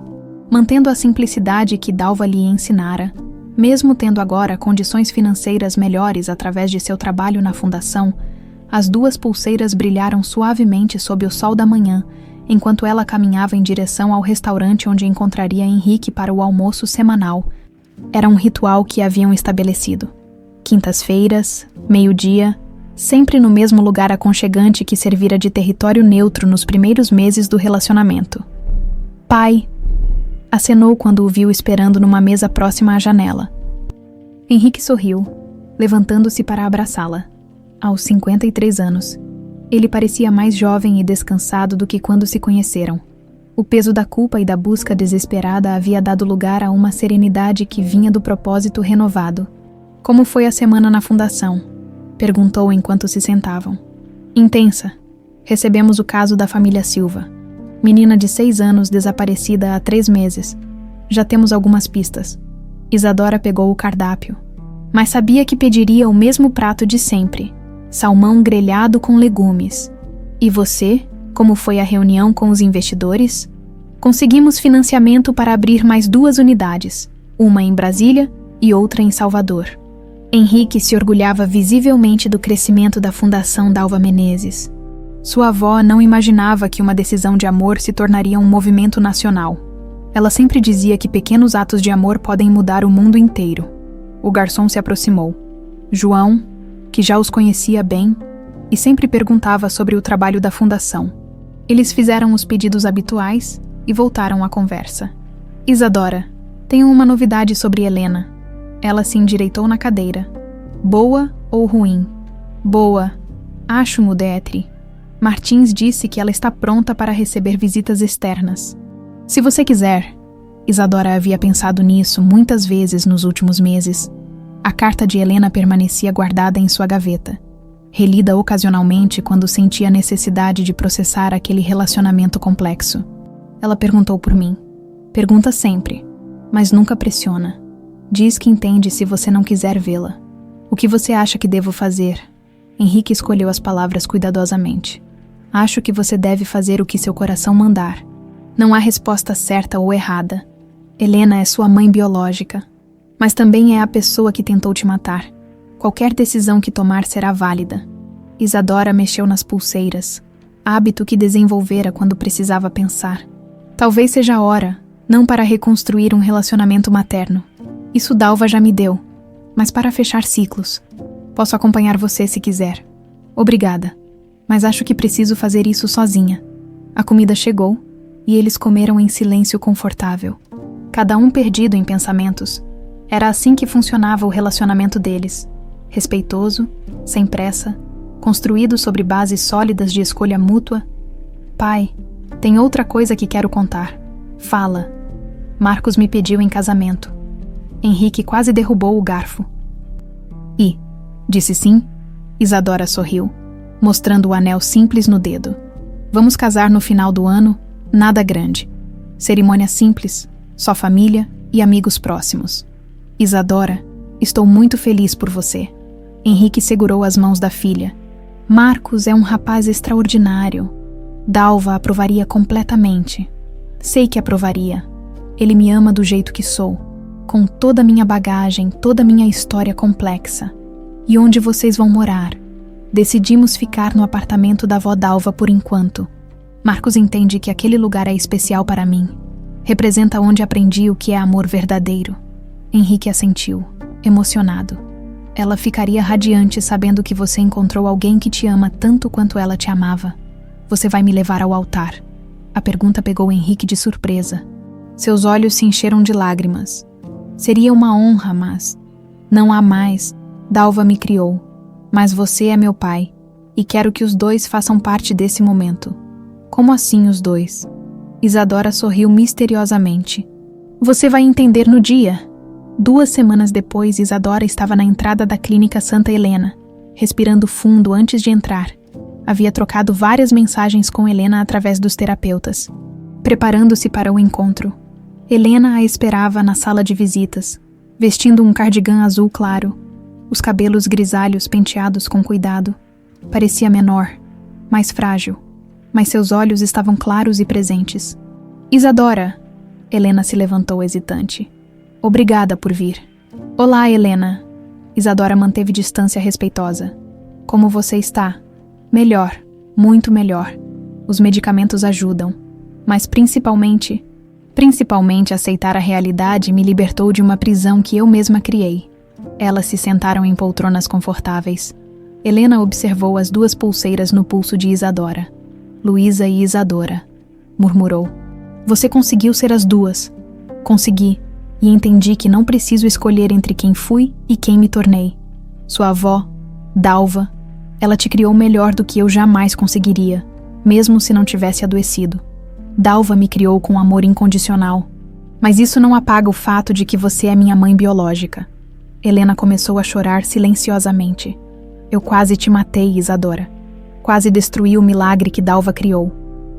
mantendo a simplicidade que Dalva lhe ensinara, mesmo tendo agora condições financeiras melhores através de seu trabalho na fundação. As 2 pulseiras brilharam suavemente sob o sol da manhã, enquanto ela caminhava em direção ao restaurante onde encontraria Henrique para o almoço semanal. Era um ritual que haviam estabelecido. Quintas-feiras, meio-dia, sempre no mesmo lugar aconchegante que servira de território neutro nos primeiros meses do relacionamento. Pai, acenou quando o viu esperando numa mesa próxima à janela. Henrique sorriu, levantando-se para abraçá-la. Aos 53 anos, ele parecia mais jovem e descansado do que quando se conheceram. O peso da culpa e da busca desesperada havia dado lugar a uma serenidade que vinha do propósito renovado. Como foi a semana na fundação? Perguntou enquanto se sentavam. Intensa. Recebemos o caso da família Silva. Menina de 6 anos desaparecida há 3 meses. Já temos algumas pistas. Isadora pegou o cardápio, mas sabia que pediria o mesmo prato de sempre. salmão grelhado com legumes. E você, como foi a reunião com os investidores? Conseguimos financiamento para abrir mais 2 unidades, uma em Brasília e outra em Salvador. Henrique se orgulhava visivelmente do crescimento da Fundação Dalva Menezes. Sua avó não imaginava que uma decisão de amor se tornaria um movimento nacional. Ela sempre dizia que pequenos atos de amor podem mudar o mundo inteiro. O garçom se aproximou. João, que já os conhecia bem, e sempre perguntava sobre o trabalho da fundação. Eles fizeram os pedidos habituais e voltaram à conversa. Isadora, tenho uma novidade sobre Helena. Ela se endireitou na cadeira. Boa ou ruim? Boa. Acho, Mudétri. Martins disse que ela está pronta para receber visitas externas. Se você quiser. Isadora havia pensado nisso muitas vezes nos últimos meses. A carta de Helena permanecia guardada em sua gaveta, relida ocasionalmente quando sentia a necessidade de processar aquele relacionamento complexo. Ela perguntou por mim. Pergunta sempre, mas nunca pressiona. Diz que entende se você não quiser vê-la. O que você acha que devo fazer? Henrique escolheu as palavras cuidadosamente. Acho que você deve fazer o que seu coração mandar. Não há resposta certa ou errada. Helena é sua mãe biológica, mas também é a pessoa que tentou te matar. Qualquer decisão que tomar será válida. Isadora mexeu nas pulseiras, hábito que desenvolvera quando precisava pensar. Talvez seja a hora, não para reconstruir um relacionamento materno. Isso Dalva já me deu, mas para fechar ciclos. Posso acompanhar você se quiser. Obrigada, mas acho que preciso fazer isso sozinha. A comida chegou e eles comeram em silêncio confortável, cada um perdido em pensamentos. Era assim que funcionava o relacionamento deles. Respeitoso, sem pressa, construído sobre bases sólidas de escolha mútua. Pai, tem outra coisa que quero contar. Fala. Marcos me pediu em casamento. Henrique quase derrubou o garfo. E, disse sim. Isadora sorriu, mostrando o anel simples no dedo. Vamos casar no final do ano, nada grande. Cerimônia simples, só família e amigos próximos. Isadora, estou muito feliz por você. Henrique segurou as mãos da filha. Marcos é um rapaz extraordinário. Dalva aprovaria completamente. Sei que aprovaria. Ele me ama do jeito que sou, com toda a minha bagagem, toda a minha história complexa. E onde vocês vão morar? Decidimos ficar no apartamento da avó Dalva por enquanto. Marcos entende que aquele lugar é especial para mim. Representa onde aprendi o que é amor verdadeiro. Henrique assentiu, emocionado. Ela ficaria radiante sabendo que você encontrou alguém que te ama tanto quanto ela te amava. Você vai me levar ao altar? A pergunta pegou Henrique de surpresa. Seus olhos se encheram de lágrimas. Seria uma honra, mas... Não há mais. Dalva me criou. Mas você é meu pai. E quero que os dois façam parte desse momento. Como assim os dois? Isadora sorriu misteriosamente. Você vai entender no dia. 2 semanas depois, Isadora estava na entrada da clínica Santa Helena, respirando fundo antes de entrar. Havia trocado várias mensagens com Helena através dos terapeutas, preparando-se para o encontro. Helena a esperava na sala de visitas, vestindo um cardigã azul claro, os cabelos grisalhos penteados com cuidado. Parecia menor, mais frágil, mas seus olhos estavam claros e presentes. Isadora! Helena se levantou hesitante. Obrigada por vir. Olá, Helena. Isadora manteve distância respeitosa. Como você está? Melhor, muito melhor. Os medicamentos ajudam, mas principalmente aceitar a realidade me libertou de uma prisão que eu mesma criei. Elas se sentaram em poltronas confortáveis. Helena observou as 2 pulseiras no pulso de Isadora. Luísa e Isadora, murmurou. Você conseguiu ser as 2. Consegui. E entendi que não preciso escolher entre quem fui e quem me tornei. Sua avó, Dalva, ela te criou melhor do que eu jamais conseguiria, mesmo se não tivesse adoecido. Dalva me criou com amor incondicional. Mas isso não apaga o fato de que você é minha mãe biológica. Helena começou a chorar silenciosamente. Eu quase te matei, Isadora. Quase destruí o milagre que Dalva criou.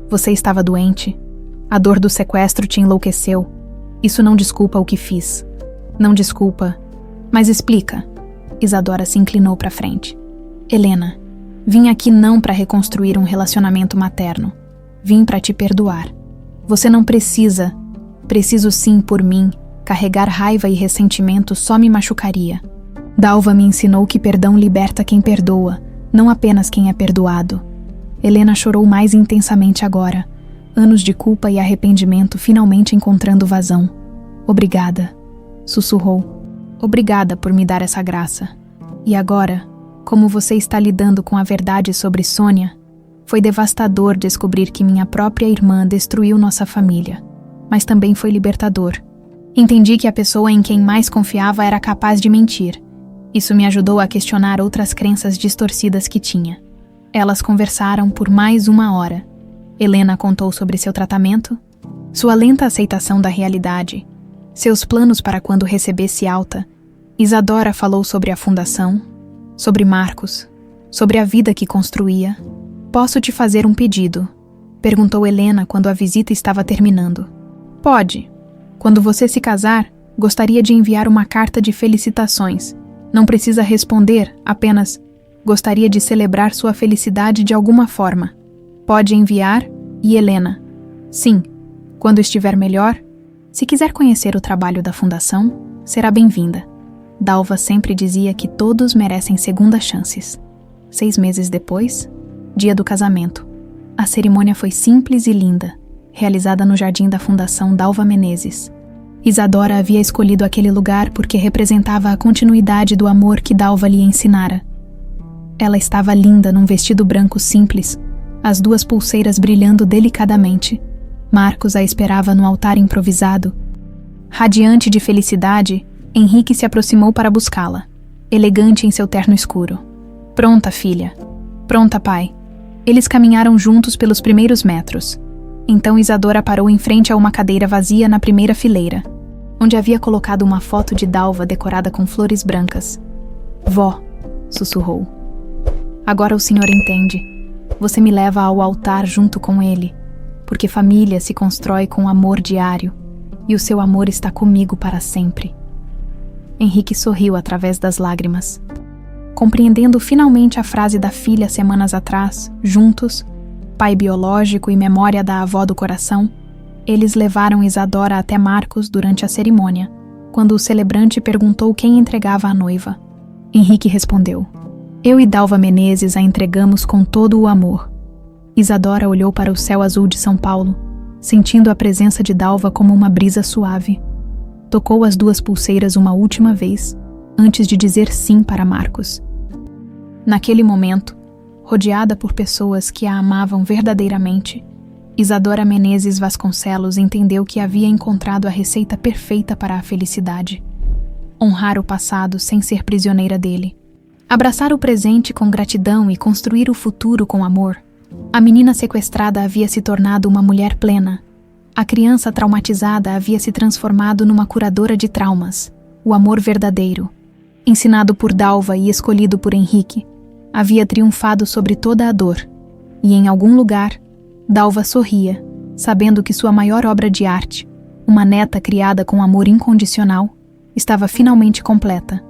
Você estava doente. A dor do sequestro te enlouqueceu. Isso não desculpa o que fiz. Não desculpa, mas explica. Isadora se inclinou para frente. Helena, Vim aqui não para reconstruir um relacionamento materno. Vim para te perdoar. Você não precisa. Preciso sim por mim. Carregar raiva e ressentimento só me machucaria. Dalva me ensinou que perdão liberta quem perdoa, não apenas quem é perdoado. Helena chorou mais intensamente agora. Anos de culpa e arrependimento finalmente encontrando vazão. Obrigada, sussurrou. Obrigada por me dar essa graça. E agora, como você está lidando com a verdade sobre Sônia? Foi devastador descobrir que minha própria irmã destruiu nossa família, mas também foi libertador. Entendi que a pessoa em quem mais confiava era capaz de mentir. Isso me ajudou a questionar outras crenças distorcidas que tinha. Elas conversaram por mais 1 hora. Helena contou sobre seu tratamento, sua lenta aceitação da realidade, seus planos para quando recebesse alta. Isadora falou sobre a fundação, sobre Marcos, sobre a vida que construía. Posso te fazer um pedido? Perguntou Helena quando a visita estava terminando. Pode. Quando você se casar, gostaria de enviar uma carta de felicitações. Não precisa responder, apenas gostaria de celebrar sua felicidade de alguma forma. Pode enviar? E Helena? Sim, quando estiver melhor. Se quiser conhecer o trabalho da fundação, será bem-vinda. Dalva sempre dizia que todos merecem segundas chances. 6 meses depois, dia do casamento. A cerimônia foi simples e linda, realizada no jardim da Fundação Dalva Menezes. Isadora havia escolhido aquele lugar porque representava a continuidade do amor que Dalva lhe ensinara. Ela estava linda num vestido branco simples, as 2 pulseiras brilhando delicadamente. Marcos a esperava no altar improvisado. Radiante de felicidade, Henrique se aproximou para buscá-la, elegante em seu terno escuro. Pronta, filha. Pronta, pai. Eles caminharam juntos pelos primeiros metros. Então Isadora parou em frente a uma cadeira vazia na primeira fileira, onde havia colocado uma foto de Dalva decorada com flores brancas. Vó, sussurrou. Agora o senhor entende. Você me leva ao altar junto com ele, porque família se constrói com amor diário, e o seu amor está comigo para sempre. Henrique sorriu através das lágrimas. Compreendendo finalmente a frase da filha semanas atrás, juntos, pai biológico e memória da avó do coração, eles levaram Isadora até Marcos durante a cerimônia, quando o celebrante perguntou quem entregava a noiva. Henrique respondeu: Eu e Dalva Menezes a entregamos com todo o amor. Isadora olhou para o céu azul de São Paulo, sentindo a presença de Dalva como uma brisa suave. Tocou as 2 pulseiras uma última vez, antes de dizer sim para Marcos. Naquele momento, rodeada por pessoas que a amavam verdadeiramente, Isadora Menezes Vasconcelos entendeu que havia encontrado a receita perfeita para a felicidade. Honrar o passado sem ser prisioneira dele. Abraçar o presente com gratidão e construir o futuro com amor. A menina sequestrada havia se tornado uma mulher plena. A criança traumatizada havia se transformado numa curadora de traumas. O amor verdadeiro, ensinado por Dalva e escolhido por Henrique, havia triunfado sobre toda a dor. E em algum lugar, Dalva sorria, sabendo que sua maior obra de arte, uma neta criada com amor incondicional, estava finalmente completa.